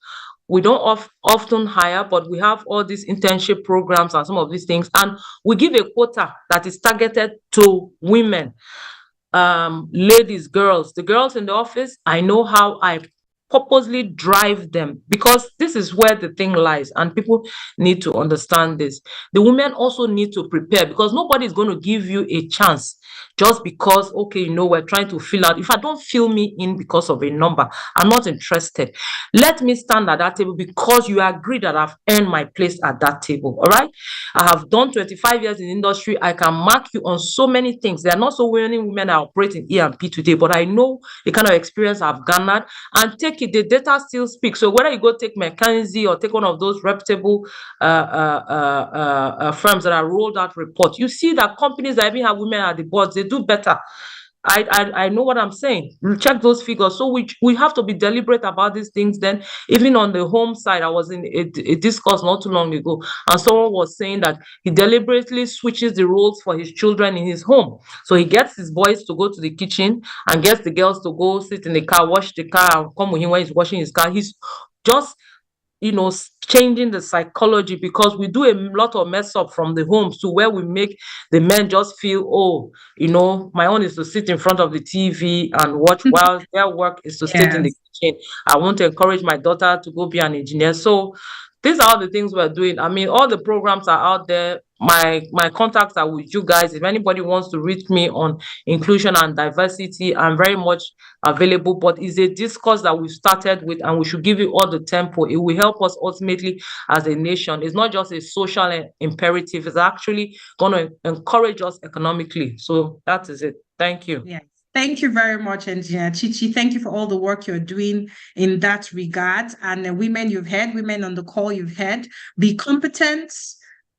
We don't often hire, but we have all these internship programs and some of these things, and we give a quota that is targeted to women, ladies, girls. The girls in the office, I know how I purposely drive them, because this is where the thing lies, and people need to understand this. The women also need to prepare, because nobody is going to give you a chance just because, okay, we're trying to fill out. If I don't fill me in because of a number, I'm not interested. Let me stand at that table because you agree that I've earned my place at that table. All right. I have done 25 years in the industry. I can mark you on so many things. There are not so many women that operate in E&P today, but I know the kind of experience I've garnered, and take it. The data still speaks. So whether you go take McKinsey or take one of those reputable firms that are rolled out report, you see that companies that even have women at the boards, they do better. I know what I'm saying. Check those figures. So we have to be deliberate about these things. Then even on the home side, I was in a discourse not too long ago, and someone was saying that he deliberately switches the roles for his children in his home. So he gets his boys to go to the kitchen and gets the girls to go sit in the car, wash the car, and come with him when he's washing his car. He's just changing the psychology, because we do a lot of mess up from the homes to where we make the men just feel, my own is to sit in front of the TV and watch, while their work is to sit in the kitchen. I want to encourage my daughter to go be an engineer. So these are all the things we're doing. I mean, all the programs are out there. My contacts are with you guys. If anybody wants to reach me on inclusion and diversity, I'm very much available. But it's a discourse that we started with, and we should give you all the tempo. It will help us ultimately as a nation. It's not just a social imperative. It's actually going to encourage us economically. So that is it. Thank you. Yeah. Thank you very much, Engineer Chichi. Thank you for all the work you're doing in that regard. And women you've had, women on the call you've had, be competent,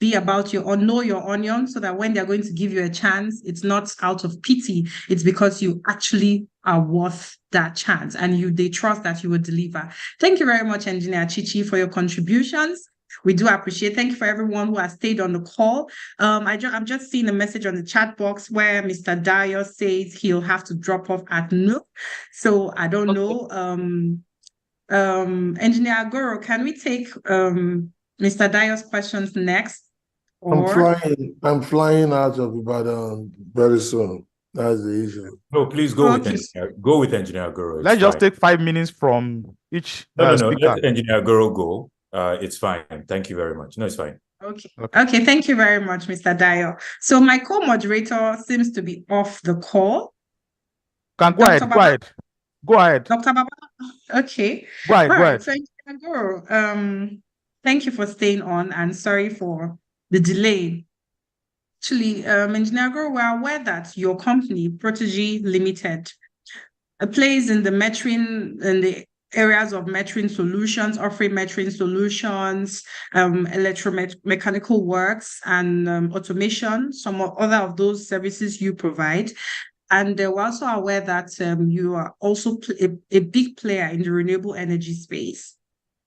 be about know your onion, so that when they're going to give you a chance, it's not out of pity. It's because you actually are worth that chance, and they trust that you will deliver. Thank you very much, Engineer Chichi, for your contributions. We do appreciate. Thank you for everyone who has stayed on the call. I'm just seeing a message on the chat box where Mr. Dio says he'll have to drop off at noon. So I don't know. Engineer Agoro, can we take Mr. Dio's questions next? I'm flying out of Ibadan very soon. That's the issue. No, please go with Engineer Agoro. Let's just take 5 minutes from each No, speaker. let Engineer Agoro go. It's fine. Thank you very much. No, it's fine. Okay. Thank you very much, Mr. Dio. So my co-moderator seems to be off the call. Go ahead. Dr. Baba. Okay. Go ahead. So thank you for staying on, and sorry for the delay. Actually, Engineer Agoro, we're aware that your company, Protege Limited, plays in the areas of metering solutions, offering metering solutions, electromechanical works, and automation, some other of those services you provide. And we're also aware that you are also a big player in the renewable energy space.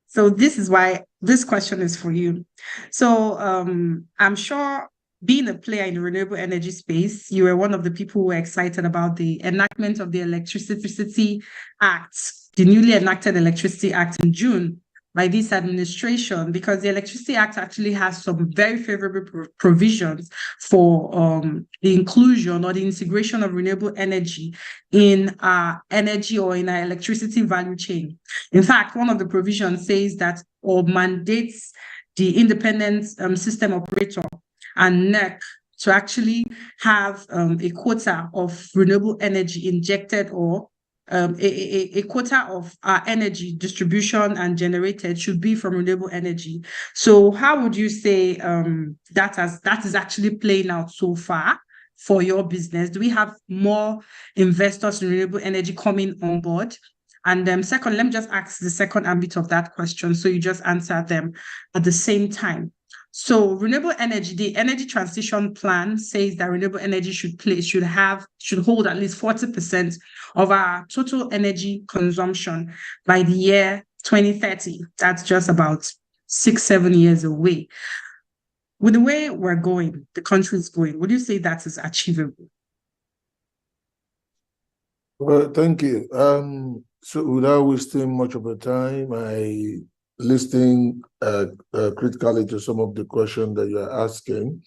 So this is why this question is for you. So I'm sure, being a player in the renewable energy space, you were one of the people who were excited about the enactment of the Electricity Act, the newly enacted Electricity Act in June. by this administration, because the Electricity Act actually has some very favorable provisions for the inclusion or the integration of renewable energy in our energy or in our electricity value chain. In fact, one of the provisions says that or mandates the independent system operator and NEC to actually have a quota of renewable energy injected, or a quota of our energy distribution and generated should be from renewable energy. So how would you say that is actually playing out so far for your business? Do we have more investors in renewable energy coming on board? And second, let me just ask the second ambit of that question, so you just answer them at the same time. So renewable energy, the energy transition plan says that renewable energy should hold at least 40% of our total energy consumption by the year 2030. That's just about 6-7 years away. With the way we're going, the country is going, would you say that is achievable? Well, thank you. So without wasting much of the time, I listening critically to some of the questions that you're asking.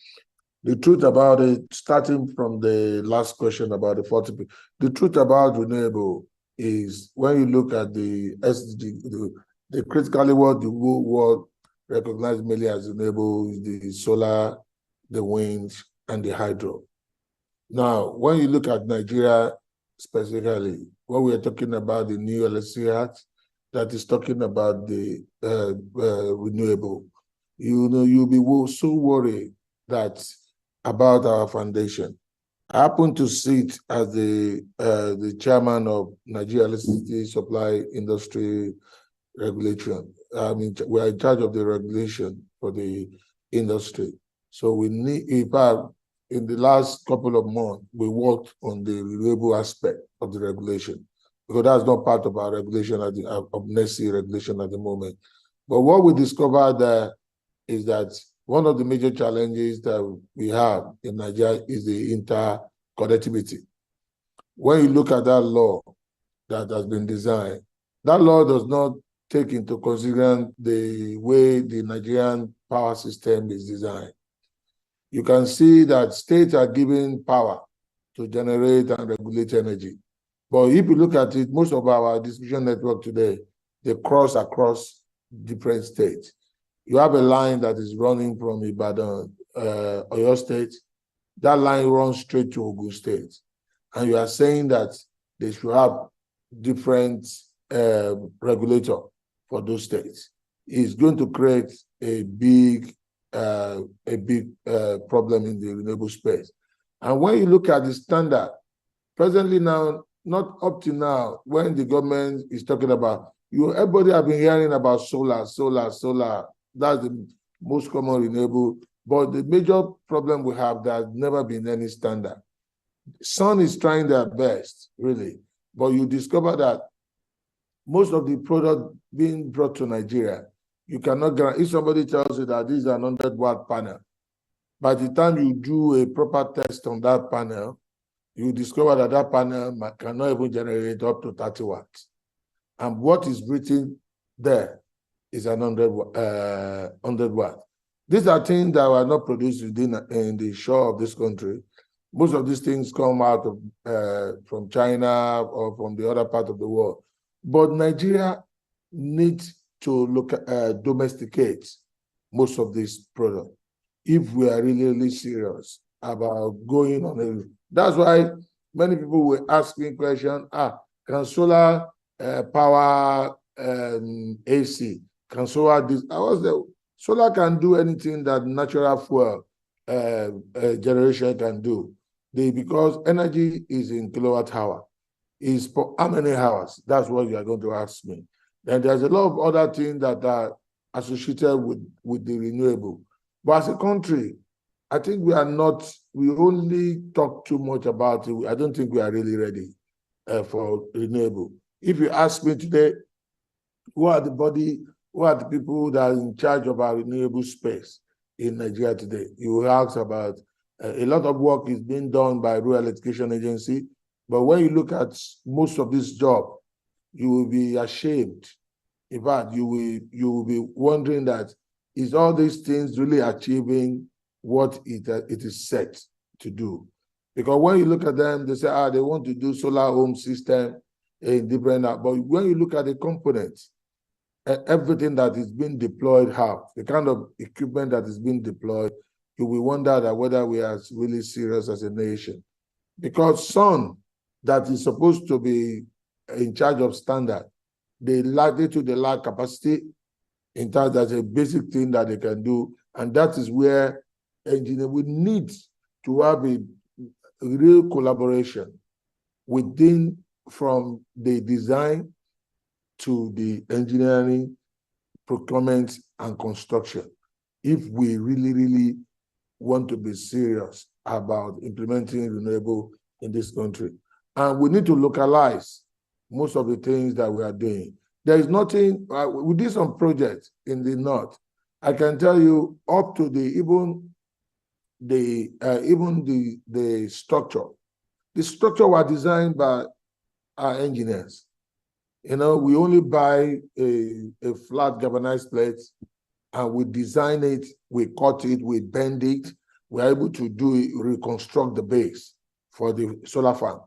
The truth about it, starting from the last question about the 40%, the truth about renewable is when you look at the SDG, the critically what the world recognized mainly as renewable is the solar, the wind, and the hydro. Now, when you look at Nigeria specifically, when we are talking about the new Electricity Act, that is talking about the renewable, you'll be so worried that about our foundation. I happen to sit as the chairman of Nigeria Electricity Supply Industry Regulation. I mean, we are in charge of the regulation for the industry. So we need, in fact, in the last couple of months, we worked on the renewable aspect of the regulation, because that's not part of our regulation of NESI regulation at the moment. But what we discovered there is that one of the major challenges that we have in Nigeria is the interconnectivity. When you look at that law that has been designed, that law does not take into consideration the way the Nigerian power system is designed. You can see that states are given power to generate and regulate energy. But if you look at it, most of our distribution network today, they cross across different states. You have a line that is running from Ibadan, Oyo State. That line runs straight to Ogun State. And you are saying that they should have different regulator for those states. It's going to create a big problem in the renewable space. And when you look at the standard, presently now, not up to now, when the government is talking about, everybody have been hearing about solar. That's the most common renewable. But the major problem we have, there's never been any standard. Sun is trying their best, really. But you discover that most of the product being brought to Nigeria, you cannot guarantee. If somebody tells you that this is an 100-watt panel, by the time you do a proper test on that panel, you discover that that panel cannot even generate up to 30 watts. And what is written there is an 100 watt. These are things that were not produced in the shore of this country. Most of these things come out of from China or from the other part of the world. But Nigeria needs to domesticate most of these products if we are really serious about going on a. That's why many people were asking questions, can solar power AC, can solar this? Solar can do anything that natural fuel generation can do. Because energy is in kilowatt hour. Is for how many hours? That's what you are going to ask me. And there's a lot of other things that are associated with the renewable. But as a country, I think we only talk too much about it. I don't think we are really ready for renewable. If you ask me today, who are the people that are in charge of our renewable space in Nigeria today? You will ask about a lot of work is being done by Rural Electrification Agency. But when you look at most of this job, you will be ashamed In fact, you will be wondering that, is all these things really achieving what it is set to do? Because when you look at them, they say, they want to do solar home system in different, but when you look at the components, everything that is being deployed, the kind of equipment that is being deployed, you will wonder that whether we are really serious as a nation. Because sun that is supposed to be in charge of standard, they lack capacity in terms that's a basic thing that they can do. And that is where engineers will need to have a real collaboration from the design to the engineering, procurement, and construction. If we really, really want to be serious about implementing renewable in this country. And we need to localize most of the things that we are doing. There is nothing, we did some projects in the north. I can tell you up to even the structure. The structure was designed by our engineers. We only buy a flat galvanized plate and we design it, we cut it, we bend it. We're able to reconstruct the base for the solar farm.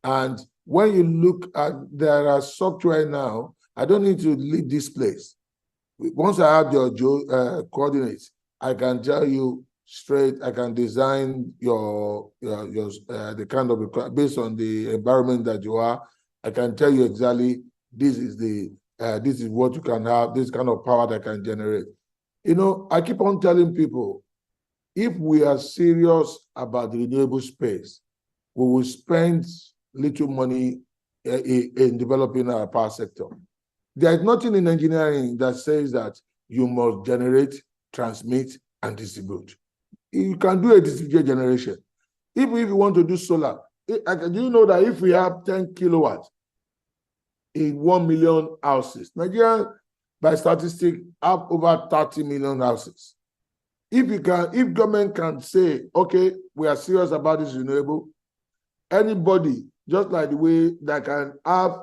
And when you look at, there are software now, I don't need to leave this place. Once I have your coordinates, I can tell you straight, I can design the kind of, based on the environment that you are, I can tell you exactly this is what you can have, this kind of power that can generate. I keep on telling people, if we are serious about the renewable space, we will spend little money in developing our power sector. There is nothing in engineering that says that you must generate, transmit, and distribute. You can do a distributed generation. If you want to do solar, do you know that if we have 10 kilowatts in 1 million houses, Nigeria, by statistics, have over 30 million houses. If government can say, okay, we are serious about this renewable, anybody, just like the way that can have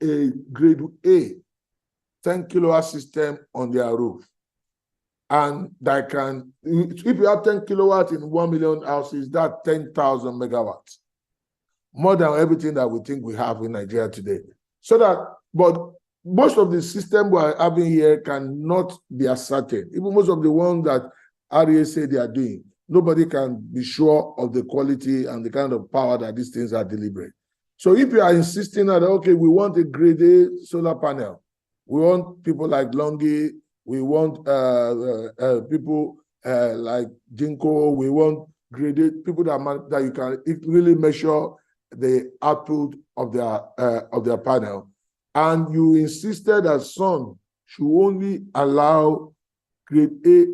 a grade A 10 kilowatt system on their roof, and that can, if you have 10 kilowatts in 1 million houses, that's 10,000 megawatts, more than everything that we think we have in Nigeria today. But most of the system we are having here cannot be ascertained. Even most of the ones that REA say they are doing, nobody can be sure of the quality and the kind of power that these things are delivering. So if you are insisting that, okay, we want a grade A solar panel, we want people like Longi, we want people like Jinko, we want graded people that you can really measure the output of their panel. And you insisted that sun should only allow grade A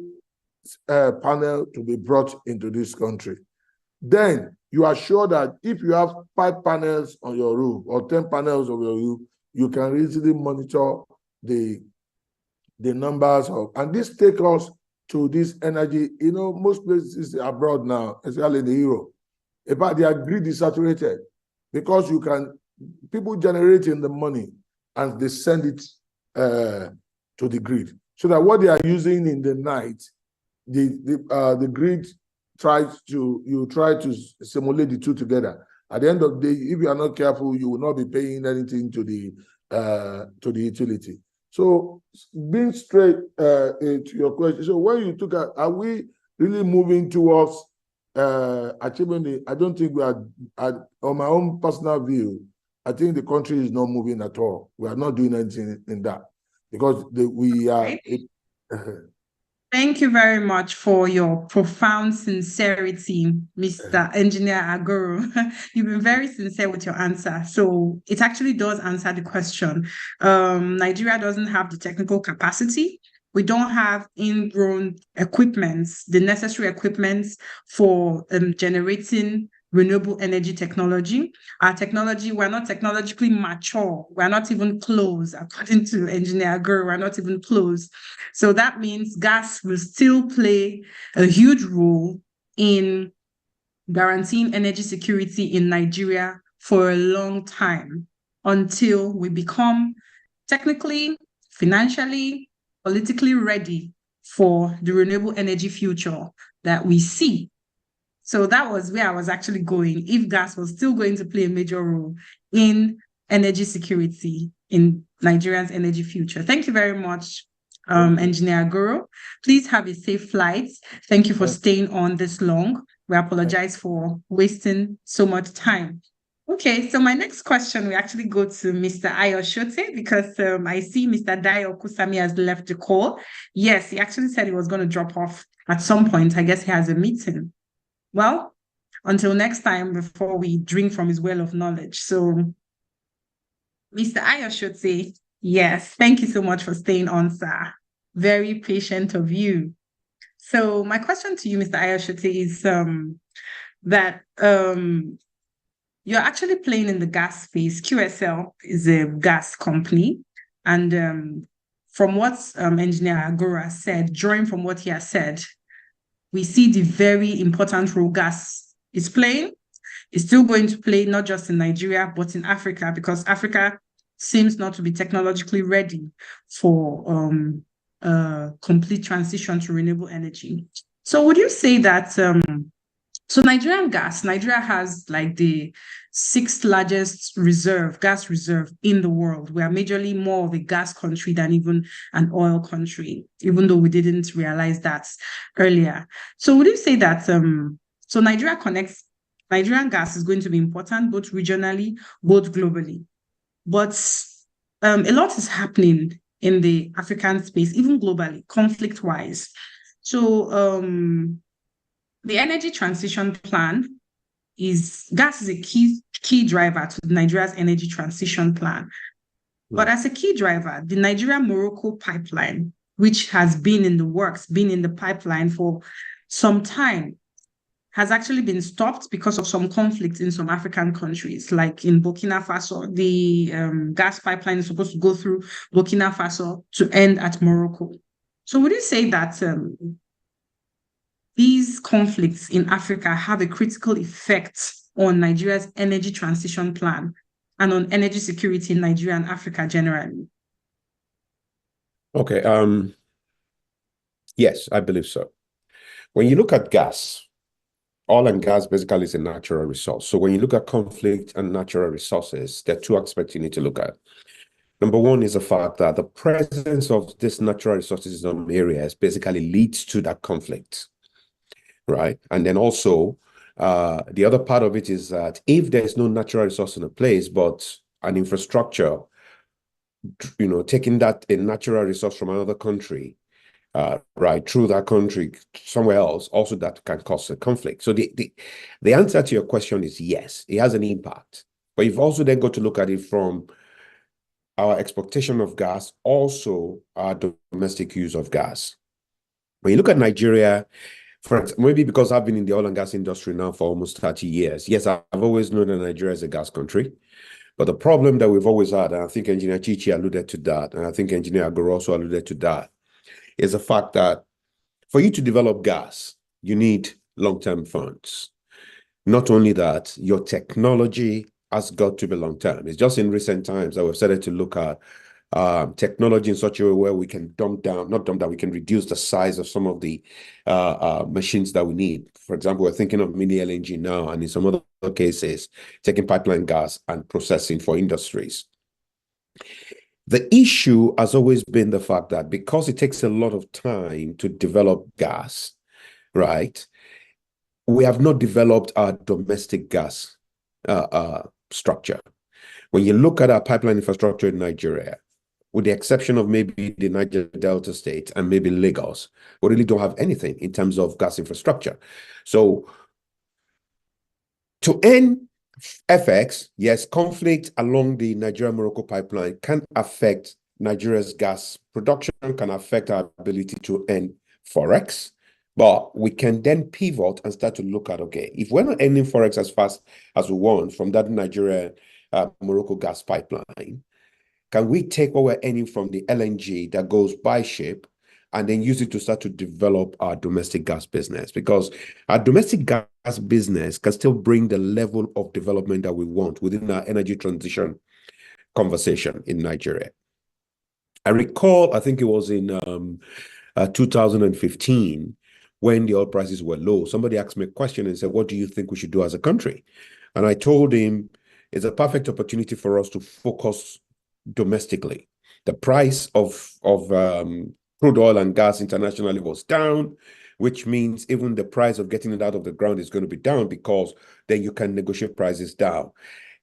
panel to be brought into this country. Then you are sure that if you have 5 panels on your roof or 10 panels on your roof, you can easily monitor the numbers of, and this takes us to this energy. Most places abroad now, especially in Europe, in fact, their grid is saturated because people generating the money and they send it to the grid. So that what they are using in the night, the grid try to simulate the two together. At the end of the day, if you are not careful, you will not be paying anything to the utility. So being straight to your question, so when you took are we really moving towards achieving I don't think we are, on my own personal view, I think the country is not moving at all. We are not doing anything in that because we are. Thank you very much for your profound sincerity, Mr. Engineer Agoro. You've been very sincere with your answer. So it actually does answer the question. Nigeria doesn't have the technical capacity. We don't have ingrown equipments, the necessary equipments for generating renewable energy technology. Our technology, we're not technologically mature. We're not even close, according to Engineer Agoro, we're not even close. So that means gas will still play a huge role in guaranteeing energy security in Nigeria for a long time until we become technically financially, politically ready for the renewable energy future that we see. So that was where I was actually going, if gas was still going to play a major role in energy security in Nigeria's energy future. Thank you very much, Engineer Agoro. Please have a safe flight. Thank you for staying on this long. We apologize for wasting so much time. Okay, so my next question, we actually go to Mr. Ayo Shote, because I see Mr. Dayo Kusami has left the call. Yes, he actually said he was going to drop off at some point. I guess he has a meeting. Well, until next time, before we drink from his well of knowledge. So, Mr. Ayo Shote, yes, thank you so much for staying on, sir. Very patient of you. So my question to you, Mr. Ayo Shote, is that you're actually playing in the gas space. QSL is a gas company. And from what Engineer Agora said, drawing from what he has said, we see the very important role gas is playing. It's still going to play not just in Nigeria, but in Africa, because Africa seems not to be technologically ready for complete transition to renewable energy. So would you say that, so Nigeria has like the 6th largest gas reserve in the world. We are majorly more of a gas country than even an oil country, even though we didn't realize that earlier. So would you say that, so Nigerian gas is going to be important, both regionally, both globally. But a lot is happening in the African space, even globally, conflict-wise. So the energy transition plan gas is a key driver to Nigeria's energy transition plan. But as a key driver, the Nigeria-Morocco pipeline, which has been in the works, been in the pipeline for some time, has actually been stopped because of some conflicts in some African countries, like in Burkina Faso. The gas pipeline is supposed to go through Burkina Faso to end at Morocco. So would you say that these conflicts in Africa have a critical effect on Nigeria's energy transition plan and on energy security in Nigeria and Africa generally? Okay, yes, I believe so. When you look at gas, oil and gas basically is a natural resource. So when you look at conflict and natural resources, there are 2 aspects you need to look at. Number 1 is the fact that the presence of these natural resources in some areas basically leads to that conflict, right? And then also, the other part of it is that if there's no natural resource in a place, but an infrastructure, taking a natural resource from another country, right, through that country somewhere else, also that can cause a conflict. So the answer to your question is yes, it has an impact. But you've also then got to look at it from our exportation of gas, also our domestic use of gas. When you look at Nigeria, for example, maybe because I've been in the oil and gas industry now for almost 30 years. Yes, I've always known that Nigeria is a gas country. But the problem that we've always had, and I think Engineer Chichi alluded to that, and I think Engineer Agoro also alluded to that, is the fact that for you to develop gas, you need long-term funds. Not only that, your technology has got to be long-term. It's just in recent times that we've started to look at technology in such a way where we can we can reduce the size of some of the machines that we need. For example, we're thinking of mini LNG now, and in some other cases, taking pipeline gas and processing for industries. The issue has always been the fact that because it takes a lot of time to develop gas, right, we have not developed our domestic gas structure. When you look at our pipeline infrastructure in Nigeria, with the exception of maybe the Niger Delta state and maybe Lagos, we really don't have anything in terms of gas infrastructure. So to end FX, yes, conflict along the Nigeria-Morocco pipeline can affect Nigeria's gas production, can affect our ability to earn Forex, but we can then pivot and start to look at, okay, if we're not earning Forex as fast as we want from that Nigeria-Morocco gas pipeline, can we take what we're earning from the LNG that goes by ship and then use it to start to develop our domestic gas business? Because our domestic gas business can still bring the level of development that we want within our energy transition conversation in Nigeria. I recall, I think it was in 2015, when the oil prices were low, somebody asked me a question and said, what do you think we should do as a country? And I told him, it's a perfect opportunity for us to focus domestically. The price of crude oil and gas internationally was down, which means even the price of getting it out of the ground is going to be down, because then you can negotiate prices down.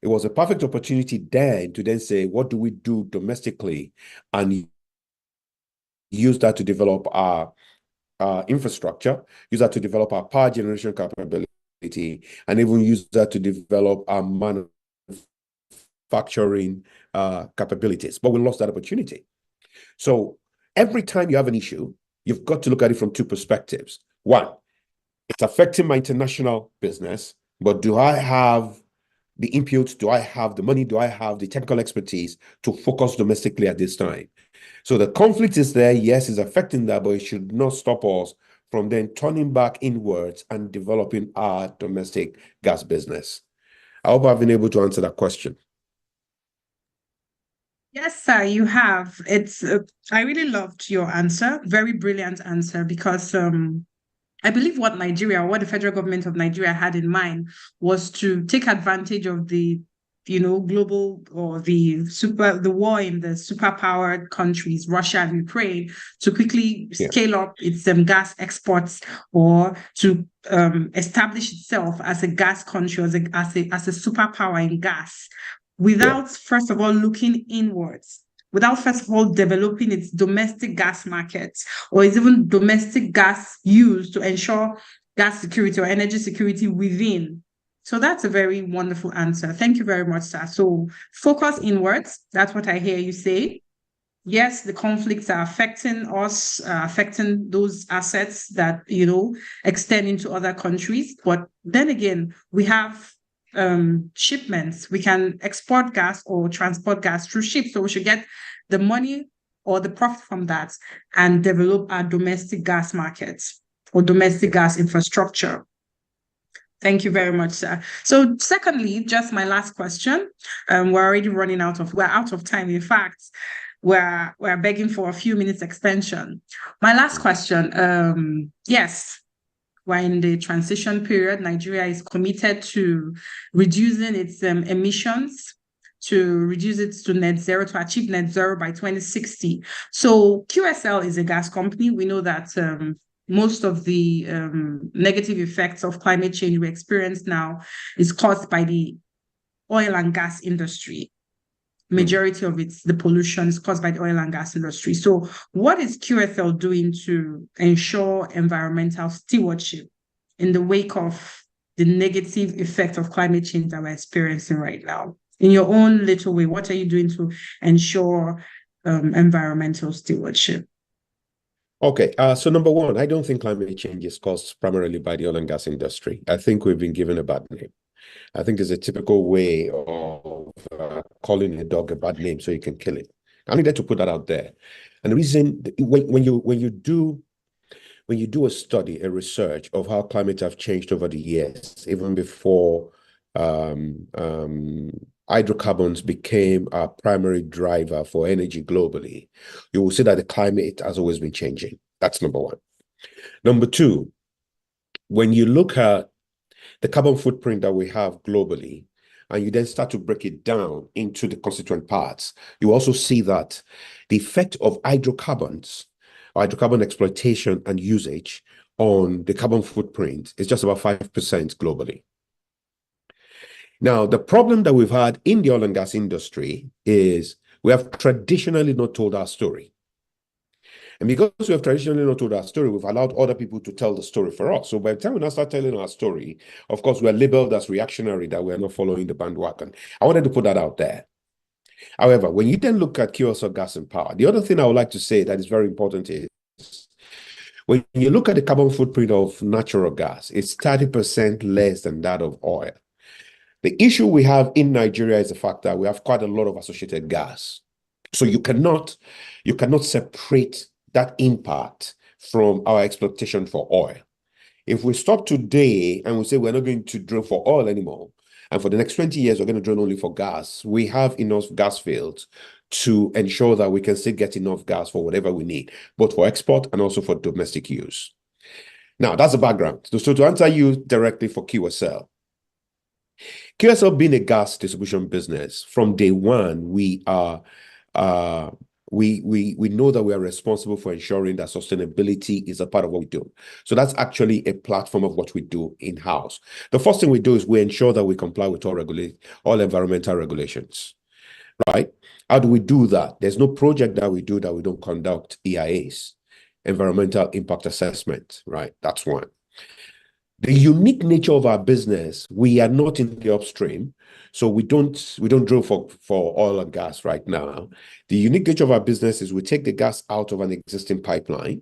It was a perfect opportunity then to then say, what do we do domestically, and use that to develop our infrastructure, use that to develop our power generation capability, and even use that to develop our manufacturing capabilities. But we lost that opportunity. So every time you have an issue, you've got to look at it from two perspectives. One, it's affecting my international business, but do I have the input? Do I have the money? Do I have the technical expertise to focus domestically at this time? So the conflict is there. Yes, it's affecting that, but it should not stop us from then turning back inwards and developing our domestic gas business. I hope I've been able to answer that question. Yes, sir, you have. It's I really loved your answer. Very brilliant answer, because I believe what the federal government of Nigeria had in mind was to take advantage of the, global, or the war in the superpowered countries, Russia and Ukraine, to quickly scale up its gas exports, or to establish itself as a gas country, as a superpower in gas, without first of all looking inwards, without first of all developing its domestic gas markets, or its even domestic gas use to ensure gas security or energy security within. So that's a very wonderful answer. Thank you very much, sir. So focus inwards. That's what I hear you say. Yes, the conflicts are affecting us, affecting those assets that, extend into other countries. But then again, we have shipments. We can export gas or transport gas through ships. So we should get the money or the profit from that and develop our domestic gas markets or domestic gas infrastructure. Thank you very much, sir. So secondly, just my last question. We're already we're out of time. In fact, we're begging for a few minutes extension. My last question, yes, we're in the transition period. Nigeria is committed to reducing its emissions, to reduce it to net zero, to achieve net zero by 2060. So QSL is a gas company. We know that most of the negative effects of climate change we experience now is caused by the oil and gas industry. Majority of the pollution is caused by the oil and gas industry. So what is QSL doing to ensure environmental stewardship in the wake of the negative effect of climate change that we're experiencing right now? In your own little way, what are you doing to ensure environmental stewardship? Okay, so number one, I don't think climate change is caused primarily by the oil and gas industry. I think we've been given a bad name. I think it's a typical way of calling a dog a bad name so you can kill it. I needed to put that out there. And the reason, when you do a study, a research of how climate have changed over the years, even before hydrocarbons became our primary driver for energy globally, you will see that the climate has always been changing. That's number one. Number two, when you look at the carbon footprint that we have globally, and you then start to break it down into the constituent parts, you also see that the effect of hydrocarbon exploitation and usage on the carbon footprint is just about 5% globally. Now, the problem that we've had in the oil and gas industry is we have traditionally not told our story. And because we have traditionally not told our story, we've allowed other people to tell the story for us. So by the time we now start telling our story, of course, we're labeled as reactionary, that we're not following the bandwagon. I wanted to put that out there. However, when you then look at QSL Gas and Power, the other thing I would like to say that is very important is, when you look at the carbon footprint of natural gas, it's 30% less than that of oil. The issue we have in Nigeria is the fact that we have quite a lot of associated gas. So you cannot separate that impact from our exploitation for oil. If we stop today and we say we're not going to drill for oil anymore, and for the next 20 years we're going to drill only for gas, we have enough gas fields to ensure that we can still get enough gas for whatever we need, both for export and also for domestic use. Now, that's the background. So to answer you directly for QSL being a gas distribution business, from day one, we know that we are responsible for ensuring that sustainability is a part of what we do. So that's actually a platform of what we do in-house. The first thing we do is we ensure that we comply with all environmental regulations, right? How do we do that? There's no project that we do that we don't conduct EIAs, environmental impact assessment, right? That's one. The unique nature of our business, we are not in the upstream, so we don't drill for oil and gas right now. The unique nature of our business is we take the gas out of an existing pipeline,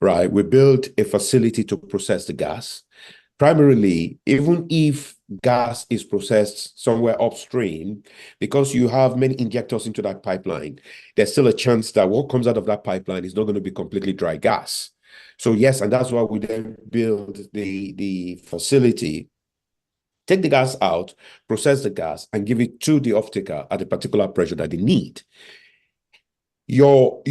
right? We build a facility to process the gas. Primarily, even if gas is processed somewhere upstream, because you have many injectors into that pipeline, there's still a chance that what comes out of that pipeline is not going to be completely dry gas. So yes, and that's why we then build the facility, take the gas out, process the gas, and give it to the off-taker at a particular pressure that they need. Your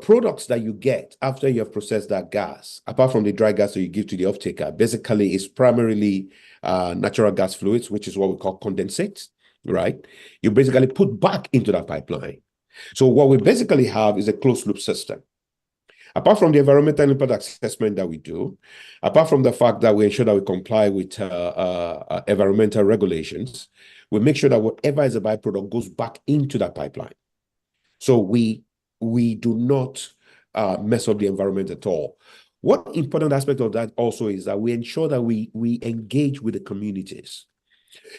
products that you get after you have processed that gas, apart from the dry gas that you give to the off-taker, basically is primarily natural gas fluids, which is what we call condensate, right? You basically put back into that pipeline. So what we basically have is a closed loop system. Apart from the environmental impact assessment that we do, apart from the fact that we ensure that we comply with environmental regulations, we make sure that whatever is a byproduct goes back into that pipeline. So we do not mess up the environment at all. One important aspect of that also is that we ensure that we engage with the communities.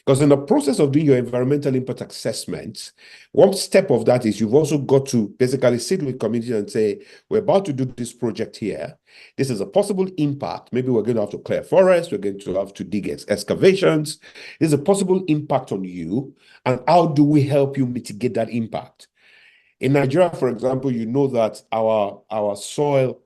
Because in the process of doing your environmental impact assessment, one step of that is you've also got to basically sit with communities and say, we're about to do this project here. This is a possible impact. Maybe we're going to have to clear forests. We're going to have to dig excavations. There's a possible impact on you. And how do we help you mitigate that impact? In Nigeria, for example, you know that our soil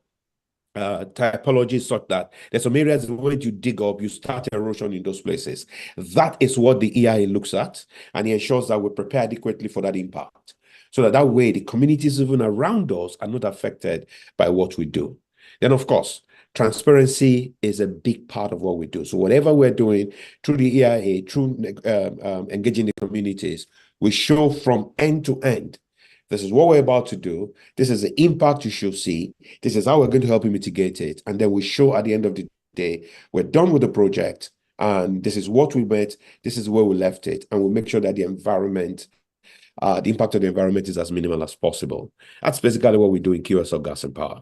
typology is such that there's some areas when you dig up, you start erosion in those places. That is what the EIA looks at, and it ensures that we prepare adequately for that impact. So that way the communities even around us are not affected by what we do. Then, of course, transparency is a big part of what we do. So whatever we're doing through the EIA, through engaging the communities, we show from end to end. This is what we're about to do. This is the impact you should see. This is how we're going to help you mitigate it. And then we show at the end of the day, we're done with the project. And this is what we met. This is where we left it. And we'll make sure that the environment, the impact of the environment is as minimal as possible. That's basically what we do in QSL Gas and Power.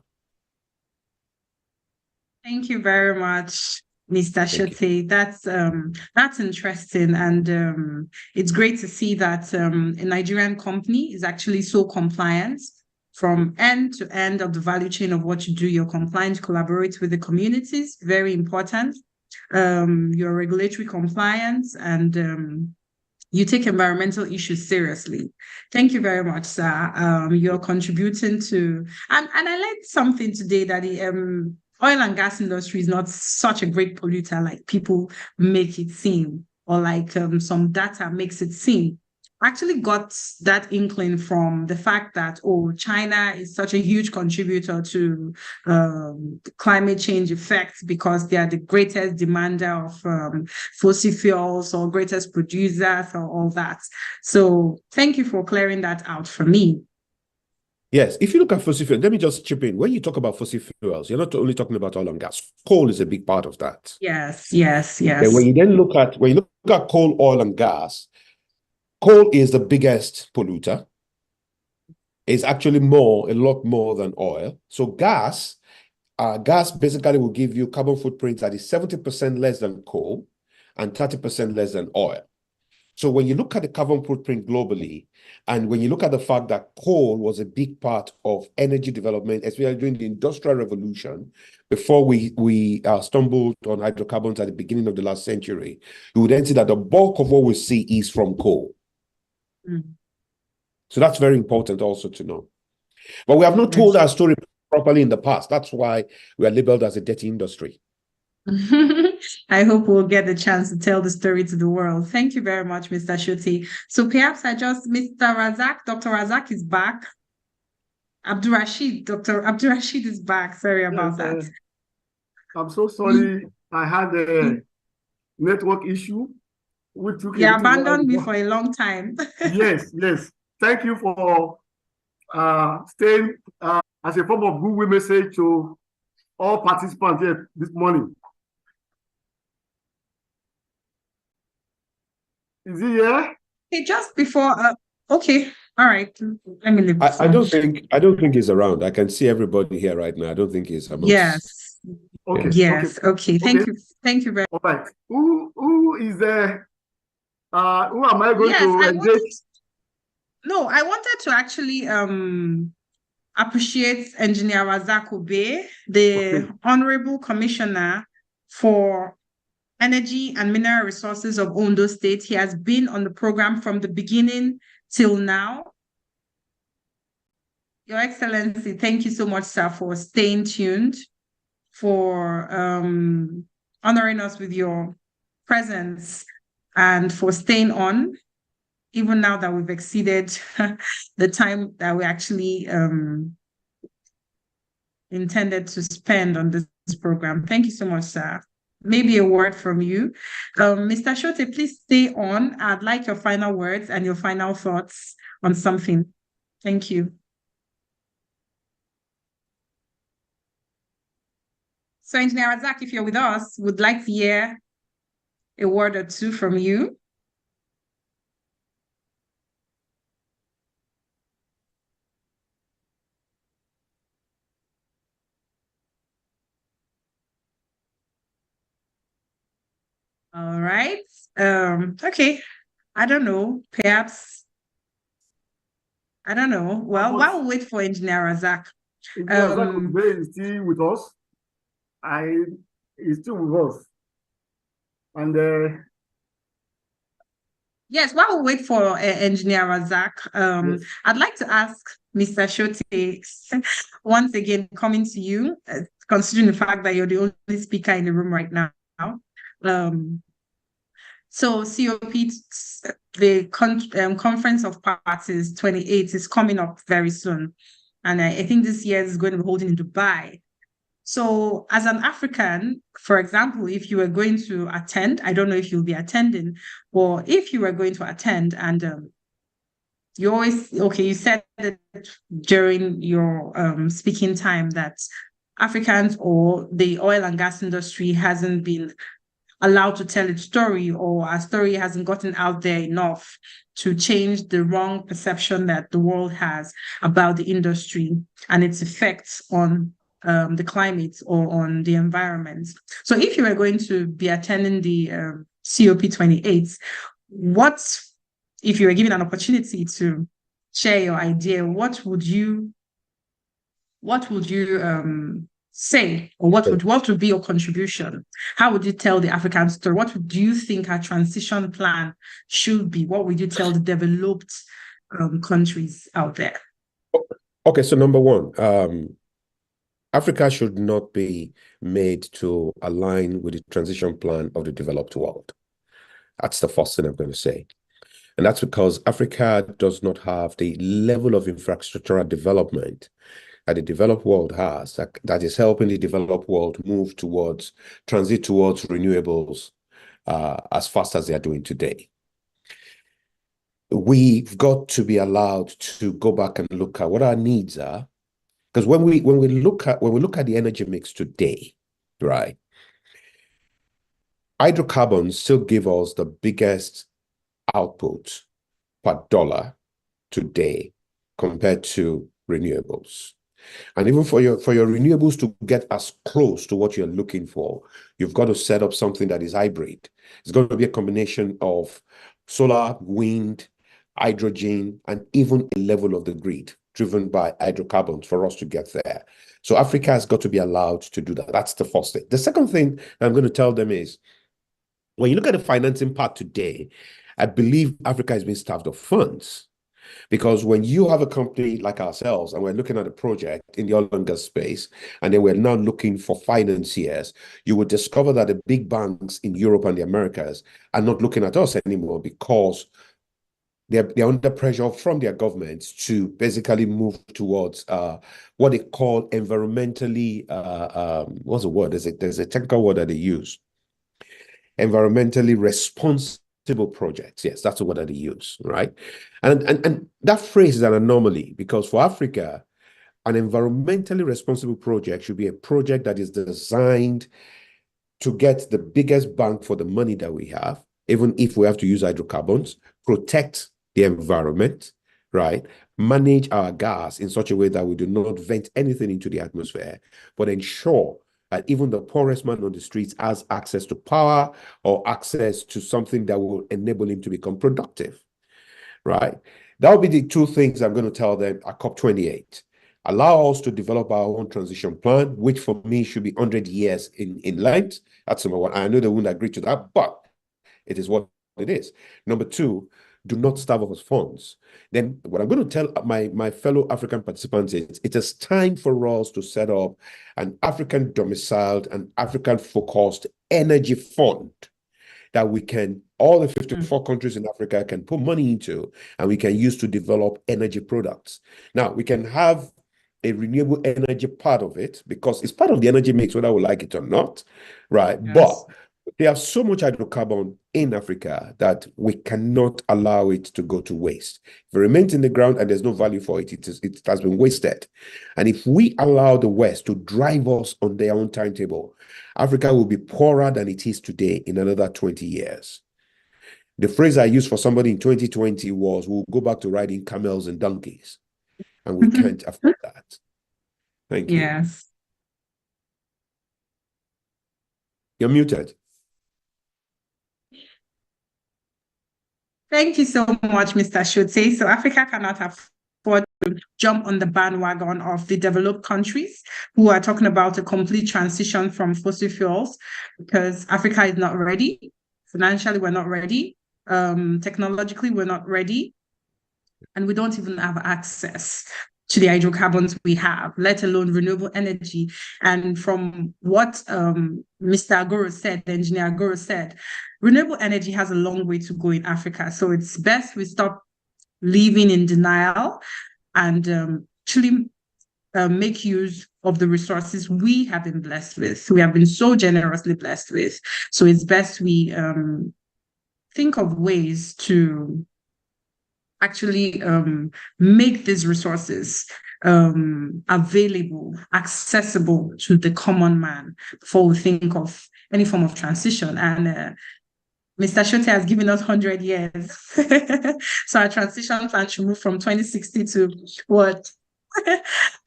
Thank you very much, Mr. SHOTE. That's interesting, and it's great to see that a Nigerian company is actually so compliant from end to end of the value chain of what you do. You're compliant, collaborate with the communities, very important. Your regulatory compliance, and you take environmental issues seriously. Thank you very much, sir. You're contributing to, and I learned something today that the oil and gas industry is not such a great polluter like people make it seem, or like some data makes it seem. I actually got that inkling from the fact that, China is such a huge contributor to climate change effects because they are the greatest demander of fossil fuels or greatest producers or all that. So thank you for clearing that out for me. Yes, if you look at fossil fuels, let me just chip in. When you talk about fossil fuels, you're not only talking about oil and gas. Coal is a big part of that. Yes. And when you then look at coal, oil, and gas, coal is the biggest polluter. It's actually a lot more than oil. So gas basically will give you carbon footprint that is 70% less than coal and 30% less than oil. So when you look at the carbon footprint globally, and when you look at the fact that coal was a big part of energy development, especially during the Industrial Revolution, before we stumbled on hydrocarbons at the beginning of the last century, you would then see that the bulk of what we see is from coal. So that's very important also to know. But we have not told our story properly in the past. That's why we are labeled as a dirty industry. I hope we'll get the chance to tell the story to the world. Thank you very much, Mr. SHOTE. So perhaps Mr. RAZAQ, Dr. RAZAQ is back. ABDULRASHEED, Dr. ABDULRASHEED is back. Sorry about that. I'm so sorry. I had a network issue. You abandoned me for a long time. Yes. Thank you for staying as a form of goodwill message to all participants here this morning. Is he here? Hey, just before, okay, all right. Let me leave. I don't think he's around. I can see everybody here right now. I don't think he's amongst. Yes. Okay. Yes. Okay. Thank you. Thank you very much. All right. Who is there? Who am I going to engage? I wanted to actually appreciate Engineer RAZAQ, the Honorable Commissioner for Energy and Mineral Resources of Ondo State. He has been on the program from the beginning till now. Your Excellency, thank you so much, sir, for staying tuned, for honoring us with your presence, and for staying on, even now that we've exceeded the time that we actually intended to spend on this program. Thank you so much, sir. Maybe a word from you. Mr. SHOTE, please stay on. I'd like your final words and your final thoughts on something. Thank you. So, Engineer RAZAQ, if you're with us, would like to hear a word or two from you. All right. Okay. I don't know. Perhaps. I don't know. Well, while we wait for Engineer RAZAQ. RAZAQ is still with us. He's still with us. And yes, while we wait for Engineer RAZAQ, yes. I'd like to ask Mr. SHOTE, once again, coming to you, considering the fact that you're the only speaker in the room right now. So COP, the Conference of Parties 28 is coming up very soon. And I think this year is going to be holding in Dubai. So as an African, for example, if you were going to attend, I don't know if you'll be attending, or if you were going to attend and you always, you said that during your speaking time that Africans or the oil and gas industry hasn't been allowed to tell its story, or our story hasn't gotten out there enough to change the wrong perception that the world has about the industry and its effects on the climate or on the environment. So if you were going to be attending the COP28, if you were given an opportunity to share your idea, what would you say, or what would be your contribution? How would you tell the African story? What do you think our transition plan should be? What would you tell the developed countries out there? Okay, so number one, Africa should not be made to align with the transition plan of the developed world. That's the first thing I'm going to say. And that's because Africa does not have the level of infrastructural development that the developed world has, that is helping the developed world transit towards renewables as fast as they are doing today. We've got to be allowed to go back and look at what our needs are. Because when we look at the energy mix today, right, hydrocarbons still give us the biggest output per dollar today compared to renewables. And even for your renewables to get as close to what you're looking for, you've got to set up something that is hybrid. It's going to be a combination of solar, wind, hydrogen, and even a level of the grid driven by hydrocarbons for us to get there. So Africa has got to be allowed to do that. That's the first thing. The second thing I'm going to tell them is, when you look at the financing part today, I believe Africa has been starved of funds. Because when you have a company like ourselves and we're looking at a project in the oil and gas space, and then we're now looking for financiers, you would discover that the big banks in Europe and the Americas are not looking at us anymore because they're under pressure from their governments to basically move towards what they call environmentally, what's the word? There's a technical word that they use. Environmentally responsible projects. Yes, that's the word that they use, right? And that phrase is an anomaly because for Africa, an environmentally responsible project should be a project that is designed to get the biggest bang for the money that we have, even if we have to use hydrocarbons, protect the environment, right? Manage our gas in such a way that we do not vent anything into the atmosphere, but ensure that even the poorest man on the streets has access to power or access to something that will enable him to become productive, right? That will be the two things I'm going to tell them at COP28. Allow us to develop our own transition plan, which for me should be 100 years in length. That's number one. I know they wouldn't agree to that, but it is what it is. Number two, do not starve us funds. Then what I'm going to tell my fellow African participants is it is time for us to set up an African domiciled and African focused energy fund that we can, all the 54 countries in Africa can put money into and we can use to develop energy products. Now, we can have a renewable energy part of it because it's part of the energy mix, whether we like it or not, right? Yes. But we have so much hydrocarbon in Africa that we cannot allow it to go to waste. If it remains in the ground and there's no value for it, it has been wasted. And if we allow the West to drive us on their own timetable, Africa will be poorer than it is today in another 20 years. The phrase I used for somebody in 2020 was, we'll go back to riding camels and donkeys. And we can't afford that. Thank you. Yes. You're muted. Thank you so much, Mr. SHOTE. So Africa cannot afford to jump on the bandwagon of the developed countries who are talking about a complete transition from fossil fuels because Africa is not ready. Financially, we're not ready. Technologically, we're not ready. And we don't even have access to the hydrocarbons we have, let alone renewable energy. And from what Mr. Agoro said, the engineer Agoro said, renewable energy has a long way to go in Africa. So it's best we stop living in denial and actually make use of the resources we have been blessed with. We have been so generously blessed with. So it's best we think of ways to actually make these resources available, accessible to the common man before we think of any form of transition. And Mr. SHOTE has given us 100 years. So our transition plan should move from 2060 to what?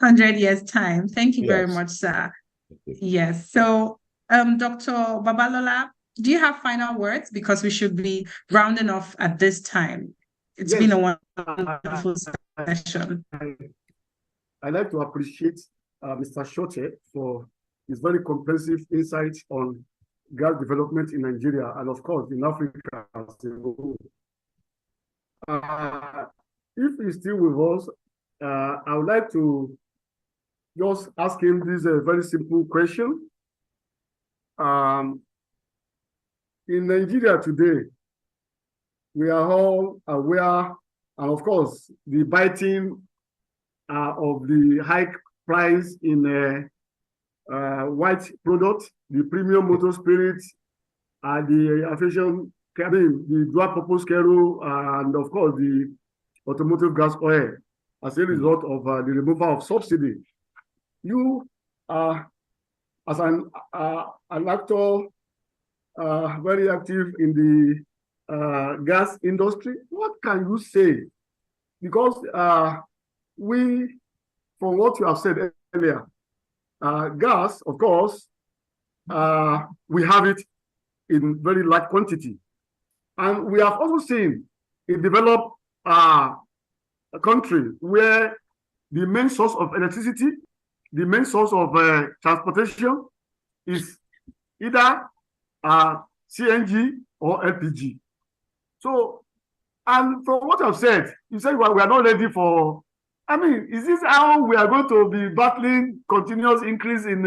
100 years time. Thank you very much, sir. Yes. So Dr. Babalola, do you have final words? Because we should be rounding off at this time. It's been a wonderful session. I'd like to appreciate Mr. SHOTE for his very comprehensive insights on gas development in Nigeria and, of course, in Africa as a whole. If he's still with us, I would like to just ask him this very simple question. In Nigeria today, we are all aware, and of course, the biting of the high price in white product, the premium motor spirits, the aviation, the dual purpose kerosene, and of course, the automotive gas oil as a result of the removal of subsidy. You, as an actor very active in the gas industry, what can you say? Because we, from what you have said earlier, gas, of course, we have it in very large quantity. And we have also seen a developed country where the main source of electricity, the main source of transportation is either CNG or LPG. So And from what I've said, you said we are not ready for. I mean, is this how we are going to be battling continuous increase in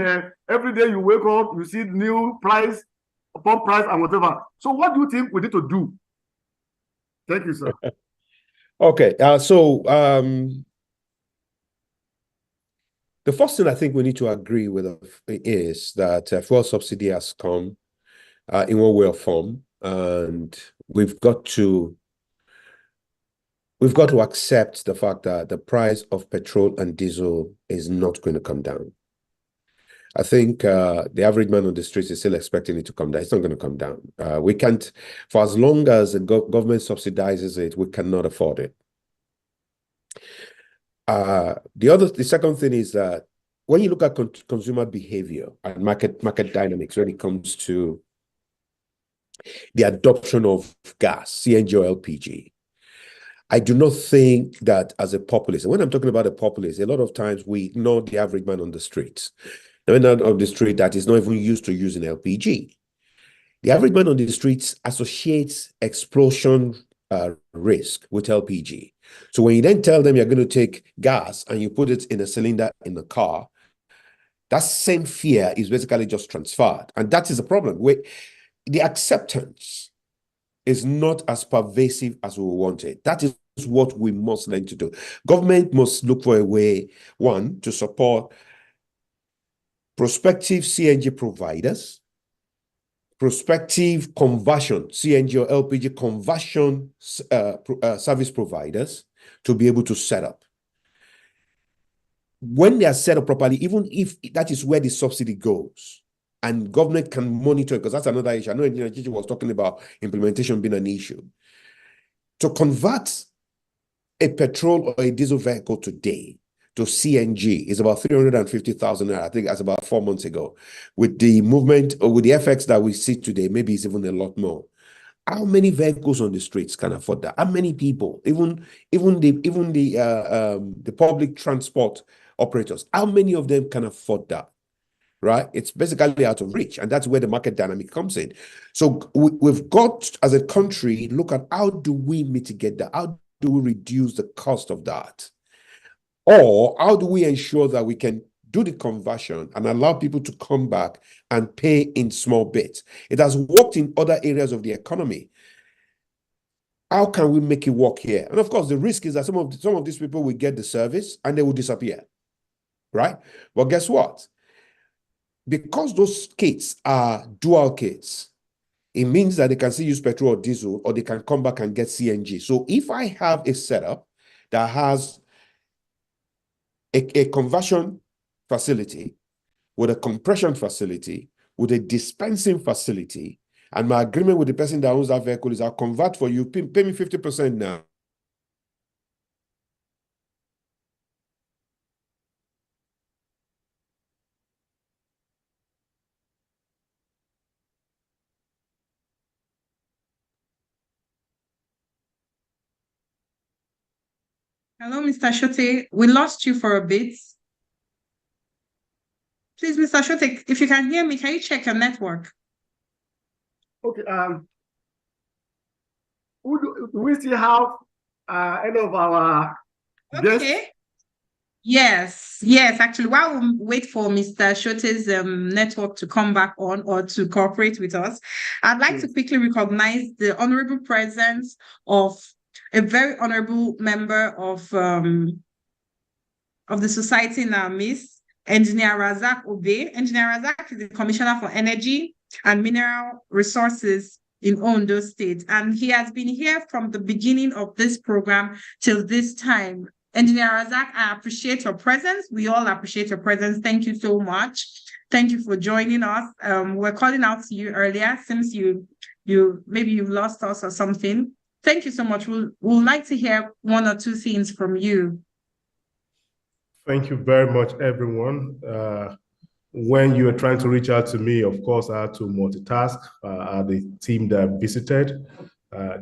every day you wake up, you see new price, upon price, and whatever? So, what do you think we need to do? Thank you, sir. Okay, the first thing I think we need to agree with is that fuel subsidy has come in one way or form, and we've got to accept the fact that the price of petrol and diesel is not going to come down. I think the average man on the streets is still expecting it to come down. It's not going to come down. We can't, for as long as the government subsidizes it, we cannot afford it. The second thing is that when you look at consumer behavior and market dynamics, when it comes to the adoption of gas, CNG or LPG, I do not think that as a populace, and when I'm talking about a populace, a lot of times we ignore the average man on the streets. The man on the street that is not even used to using LPG. The average man on the streets associates explosion risk with LPG. So when you then tell them you're going to take gas and you put it in a cylinder in the car, that same fear is basically just transferred. And that is the problem. The acceptance is not as pervasive as we want it. That is what we must learn to do. Government must look for a way, one, to support prospective CNG providers, prospective conversion, CNG or LPG conversion service providers to be able to set up. When they are set up properly, even if that is where the subsidy goes, and government can monitor, because that's another issue. I know Engineer Chichi was talking about implementation being an issue. To convert a petrol or a diesel vehicle today to CNG is about 350,000. I think that's about 4 months ago. With the movement or with the effects that we see today, maybe it's even a lot more. How many vehicles on the streets can afford that? How many people, even the public transport operators, how many of them can afford that? Right? It's basically out of reach, and that's where the market dynamic comes in. So we've got, as a country, look at how do we mitigate that? How do we reduce the cost of that? Or how do we ensure that we can do the conversion and allow people to come back and pay in small bits? It has worked in other areas of the economy. How can we make it work here? And of course, the risk is that some of these people will get the service and they will disappear, right? Well, guess what? Because those kits are dual kits, it means that they can still use petrol or diesel, or they can come back and get CNG. So if I have a setup that has a conversion facility with a compression facility, with a dispensing facility, and my agreement with the person that owns that vehicle is I'll convert for you, pay me 50% now. Hello, Mr. SHOTE. We lost you for a bit. Please, Mr. SHOTE, if you can hear me, can you check your network? Okay. Do we still have any of our guests? Okay. Yes, actually, while we wait for Mr. SHOTE's network to come back on or to cooperate with us, I'd like to quickly recognize the honorable presence of a very honorable member of the society in our midst, Engineer RAZAQ. Engineer RAZAQ is the Commissioner for Energy and Mineral Resources in Ondo State, and he has been here from the beginning of this program till this time. Engineer RAZAQ, I appreciate your presence. We all appreciate your presence. Thank you so much. Thank you for joining us. We're calling out to you earlier since maybe you lost us or something. Thank you so much. We'll like to hear one or two things from you. Thank you very much, everyone. When you were trying to reach out to me, of course, I had to multitask. The team that visited,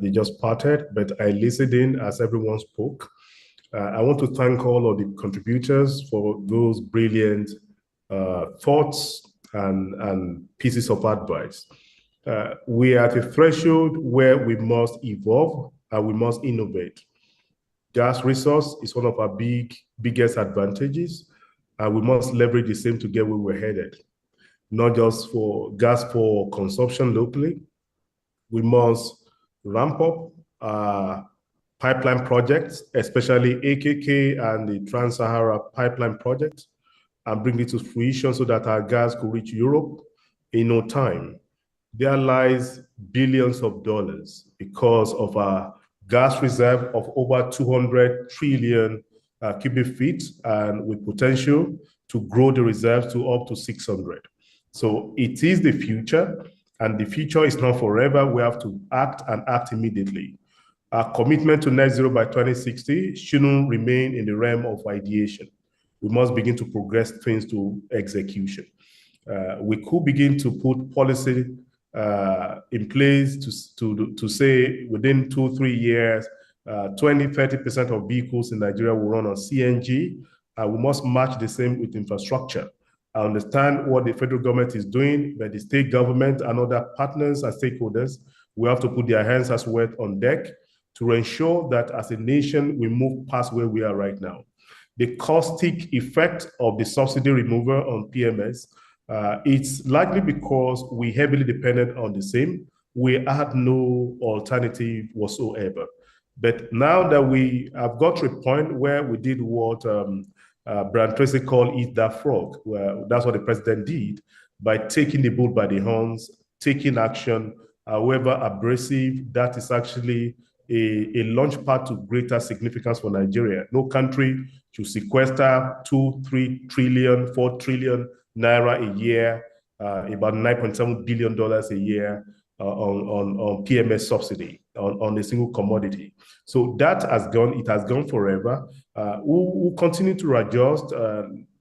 they just parted, but I listened in as everyone spoke. I want to thank all of the contributors for those brilliant thoughts and pieces of advice. We are at a threshold where we must evolve and we must innovate. Gas resource is one of our biggest advantages, and we must leverage the same to get where we're headed. Not just for gas for consumption locally. We must ramp up pipeline projects, especially AKK and the Trans-Sahara pipeline project, and bring it to fruition so that our gas could reach Europe in no time. There lies billions of dollars because of our gas reserve of over 200 trillion cubic feet, and with potential to grow the reserves to up to 600. So it is the future, and the future is not forever. We have to act and act immediately. Our commitment to net zero by 2060 shouldn't remain in the realm of ideation. We must begin to progress things to execution. We could begin to put policy in place to say within 2-3 years, 20-30% of vehicles in Nigeria will run on CNG. We must match the same with infrastructure. I understand what the federal government is doing, but the state government and other partners and stakeholders will have to put their hands as well on deck to ensure that as a nation, we move past where we are right now. The caustic effect of the subsidy removal on PMS, it's likely because we heavily depended on the same. We had no alternative whatsoever. But now that we have got to a point where we did what Brian Tracy called "eat that frog," where that's what the president did by taking the bull by the horns, taking action, however abrasive, that is actually a launch pad to greater significance for Nigeria. No country should sequester 2-3 trillion, 4 trillion naira a year, about $9.7 billion a year on PMS subsidy on a single commodity. So that has gone, it has gone forever. We'll continue to adjust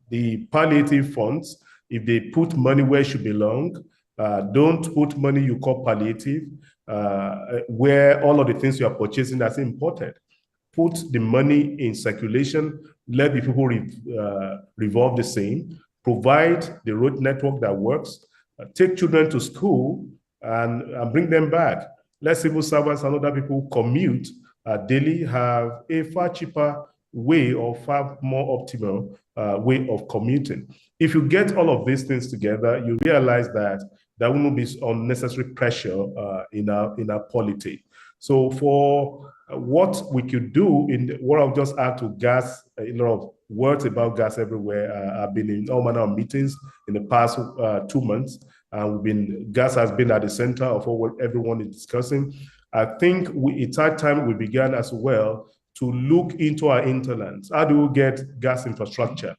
the palliative funds. If they put money where it should belong, don't put money you call palliative, where all of the things you are purchasing that's imported. Put the money in circulation, let the people revolve the same, provide the road network that works, take children to school and bring them back. Let civil servants and other people commute daily, have a far cheaper way or far more optimal way of commuting. If you get all of these things together, you realize that there will not be unnecessary pressure in our polity. So for what we could do, what I'll just add to gas, a lot of words about gas everywhere. I've been in all manner of meetings in the past 2 months. Gas has been at the center of what everyone is discussing. I think it's high time we began as well to look into our hinterlands. How do we get gas infrastructure?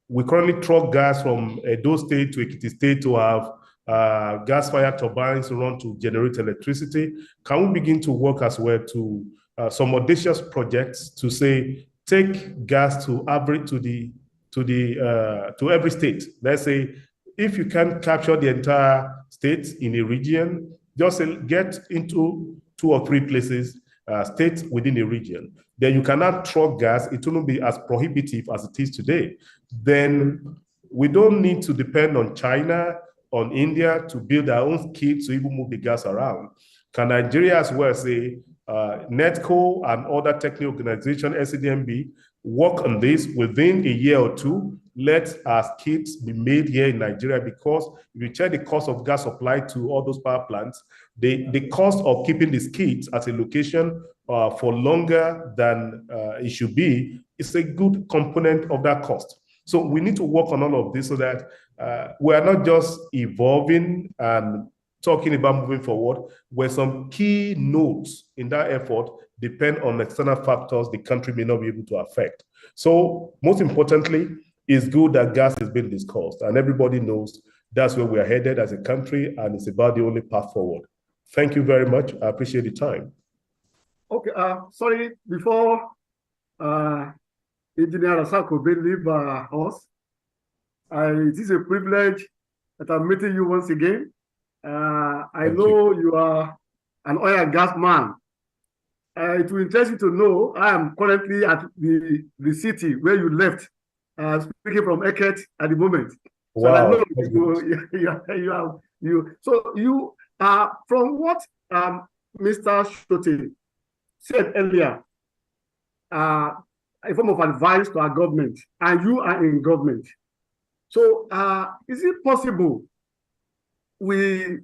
We currently truck gas from Edo State to Ekiti State to have gas-fired turbines run to generate electricity. Can we begin to work as well to some audacious projects to say, take gas to every state? Let's say, if you can capture the entire state in a region, just get into 2 or 3 places, states within a region. Then you cannot truck gas. It won't be as prohibitive as it is today. Then we don't need to depend on China, on India to build our own kit to even move the gas around. Can Nigeria as well say, NETCO and other technical organizations, SEDMB, work on this within a year or 2? Let our kits be made here in Nigeria, because if you check the cost of gas supply to all those power plants, the cost of keeping these kits at a location for longer than it should be is a good component of that cost. So we need to work on all of this so that we are not just evolving and talking about moving forward, where some key notes in that effort depend on external factors the country may not be able to affect. So most importantly, it's good that gas is being discussed and everybody knows that's where we are headed as a country, and it's about the only path forward. Thank you very much. I appreciate the time. Okay, sorry, before Engineer RAZAQ will leave us, it is a privilege that I'm meeting you once again. I know you are an oil and gas man. It will interest you to know I am currently at the city where you left, speaking from Eket at the moment. So wow. I know you are from what Mr. SHOTE said earlier, a form of advice to our government, and you are in government. So is it possible we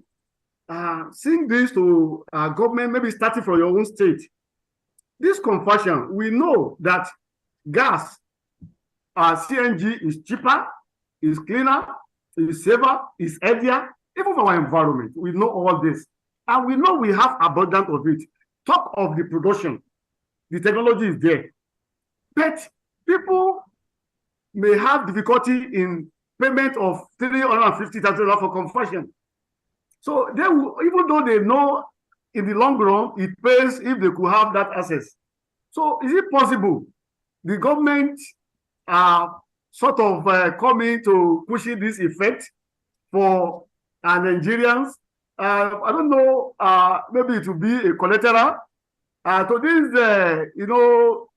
sing this to our government, maybe starting from your own state? This conversion, we know that gas, CNG is cheaper, is cleaner, is safer, is healthier, even for our environment. We know all this. And we know we have abundance of it. Top of the production, the technology is there. But people may have difficulty in payment of $350,000 for conversion. So they will, even though they know in the long run it pays if they could have that access. So is it possible the government are sort of coming to pushing this effect for Nigerians? I don't know, maybe it will be a collateral. To this, you know,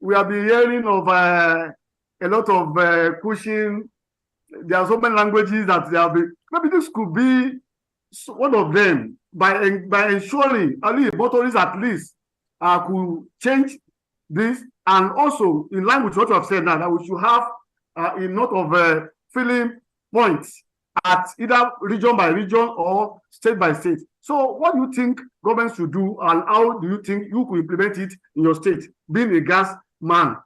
we have been hearing of a lot of pushing. There are so many languages that they have been, maybe this could be one of them by ensuring motorists at least could change this, and also in line with what you have said now, that we should have a lot of filling points at either region by region or state by state. So what do you think government should do, and how do you think you could implement it in your state, being a gas man?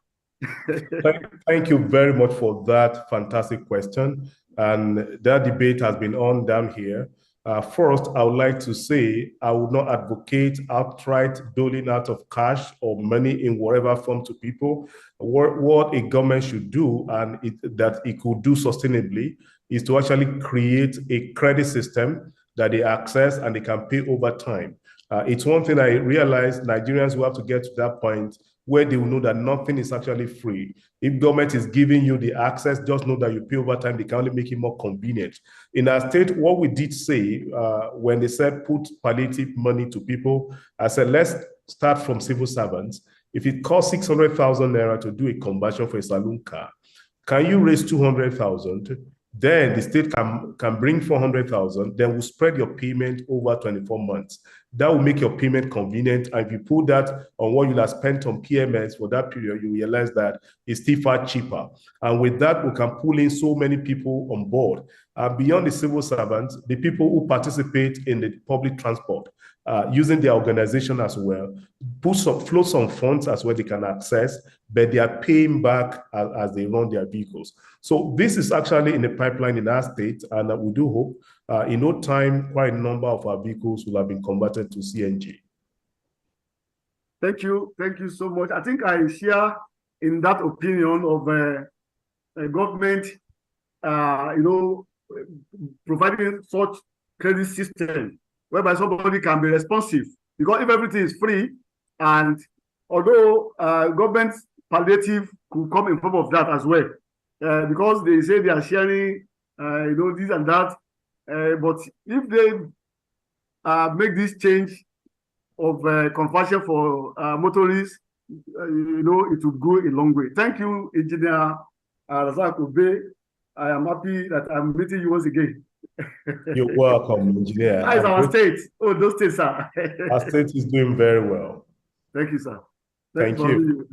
Thank you very much for that fantastic question. And that debate has been on down here. First, I would like to say I would not advocate outright doling out of cash or money in whatever form to people. What a government should do, and that it could do sustainably, is to actually create a credit system that they access and they can pay over time. It's one thing I realize Nigerians will have to get to that point where they will know that nothing is actually free. If government is giving you the access, just know that you pay over time. They can only make it more convenient. In our state, what we did say, when they said put palliative money to people, I said, let's start from civil servants. If it costs 600,000 naira to do a conversion for a saloon car, can you raise 200,000? Then the state can bring 400,000, then we'll spread your payment over 24 months. That will make your payment convenient. And if you put that on what you'll have spent on PMS for that period, you realize that it's still far cheaper. And with that, we can pull in so many people on board. Beyond the civil servants, the people who participate in the public transport, using their organization as well, float some funds as well they can access, but they are paying back as they run their vehicles. So this is actually in the pipeline in our state, and we do hope in no time quite a number of our vehicles will have been converted to CNG. Thank you so much. I think I share in that opinion of a government, you know, providing such credit system whereby somebody can be responsive, because if everything is free, and although government palliative could come in form of that as well, because they say they are sharing, you know, this and that, but if they make this change of conversion for motorists, you know, it will go a long way. Thank you, Engineer RAZAQ. I am happy that I'm meeting you once again. You're welcome, Engineer. How is our state? Oh, those states, sir. Our state is doing very well. Thank you, sir. Thank you.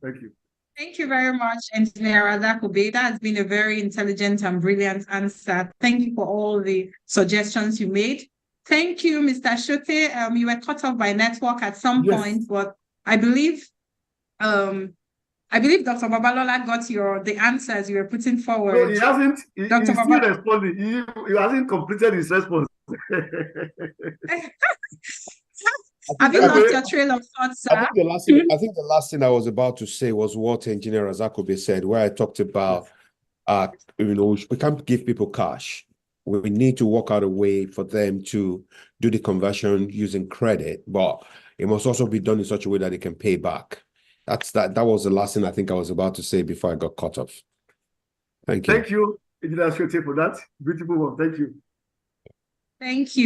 Thank you. Thank you very much, Engineer RAZAQ. That has been a very intelligent and brilliant answer. Thank you for all the suggestions you made. Thank you, Mr. SHOTE. You were cut off by network at some point, but I believe Dr. Babalola got the answers you were putting forward. No, he hasn't. He's still responding. He hasn't completed his response. Have you lost your trail of thought, sir? I think the last thing I was about to say was what Engineer RAZAQ said, where I talked about, you know, we can't give people cash. We need to work out a way for them to do the conversion using credit, but it must also be done in such a way that they can pay back. That was the last thing I think I was about to say before I got cut off. Thank you. Thank you, Engineer SHOTE, for that. Beautiful one. Thank you.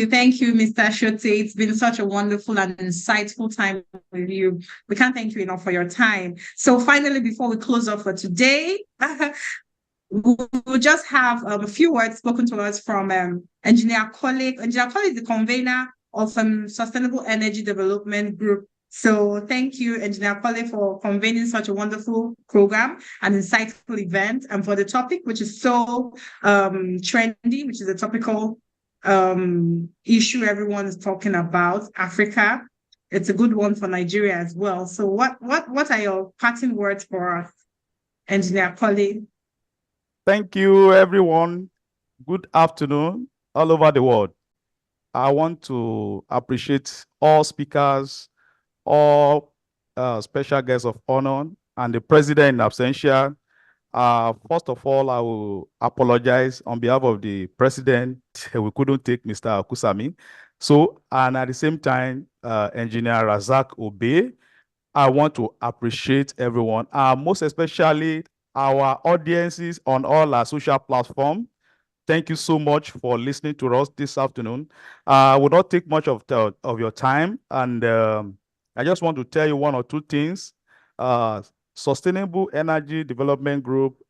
Thank you, Mr. SHOTE. It's been such a wonderful and insightful time with you. We can't thank you enough for your time. So finally, before we close off for today, we'll just have a few words spoken to us from Engineer KOLE. Engineer KOLE is the convener of Sustainable Energy Development Group So thank you, Engineer KOLE, for convening such a wonderful program and insightful event, and for the topic, which is so trendy, which is a topical issue everyone is talking about, Africa. It's a good one for Nigeria as well. So what are your parting words for us, Engineer KOLE? Thank you, everyone. Good afternoon all over the world. I want to appreciate all speakers, all special guests of honor, and the president in absentia. First of all, I will apologize on behalf of the president. We couldn't take Mr. Kusami. So, and at the same time, Engineer RAZAQ Obey, I want to appreciate everyone, most especially our audiences on all our social platforms. Thank you so much for listening to us this afternoon. I will not take much of your time, and I just want to tell you one or two things. Sustainable Energy Development Group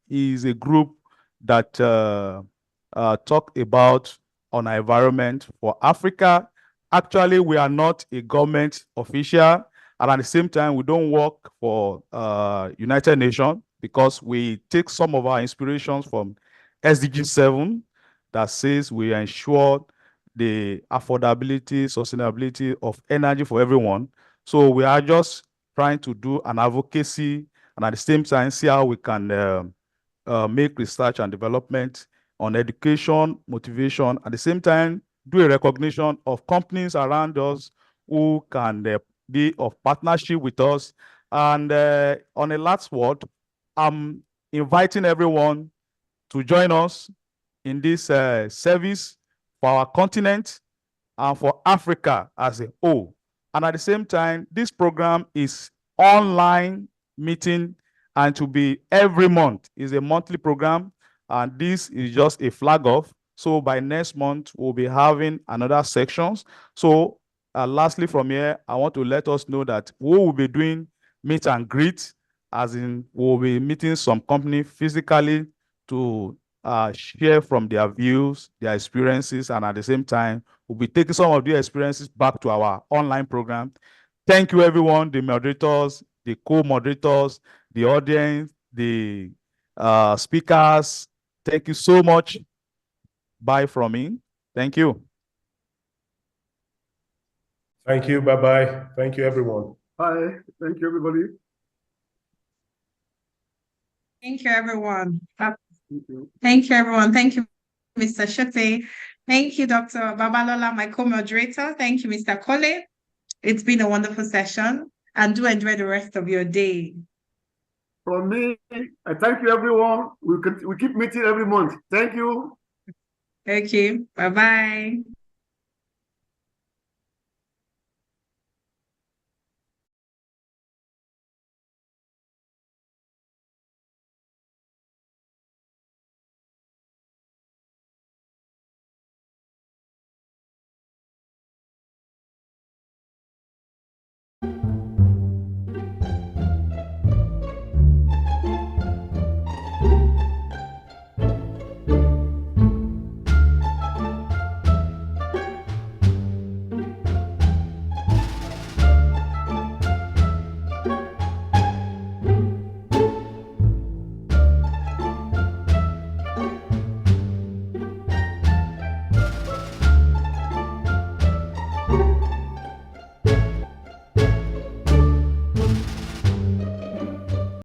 is a group that talk about on our environment for Africa. Actually, we are not a government official, and at the same time, we don't work for United Nations, because we take some of our inspirations from SEDG7 that says we ensure the affordability, sustainability of energy for everyone. So we are just trying to do an advocacy, and at the same time see how we can make research and development on education, motivation, at the same time do a recognition of companies around us who can be of partnership with us. And on a last word, I'm inviting everyone to join us in this service for our continent and for Africa as a whole. And at the same time, this program is online meeting, and to be every month is a monthly program, and this is just a flag off. So by next month, we'll be having another sections. So lastly from here, I want to let us know that we will be doing meet and greet, as in we'll be meeting some company physically to share from their views, their experiences, and at the same time, we'll be taking some of their experiences back to our online program. Thank you, everyone, the moderators, the co-moderators, the audience, the speakers. Thank you so much. Bye from me. Thank you. Thank you. Bye-bye. Thank you, everyone. Bye. Thank you, everybody. Thank you, everyone. Thank you. Thank you, everyone. Thank you, Mr. SHOTE. Thank you, Dr. Babalola, my co-moderator. Thank you, Mr. KOLE. It's been a wonderful session, and do enjoy the rest of your day. From me, I thank you, everyone. We keep meeting every month. Thank you. Okay, bye-bye.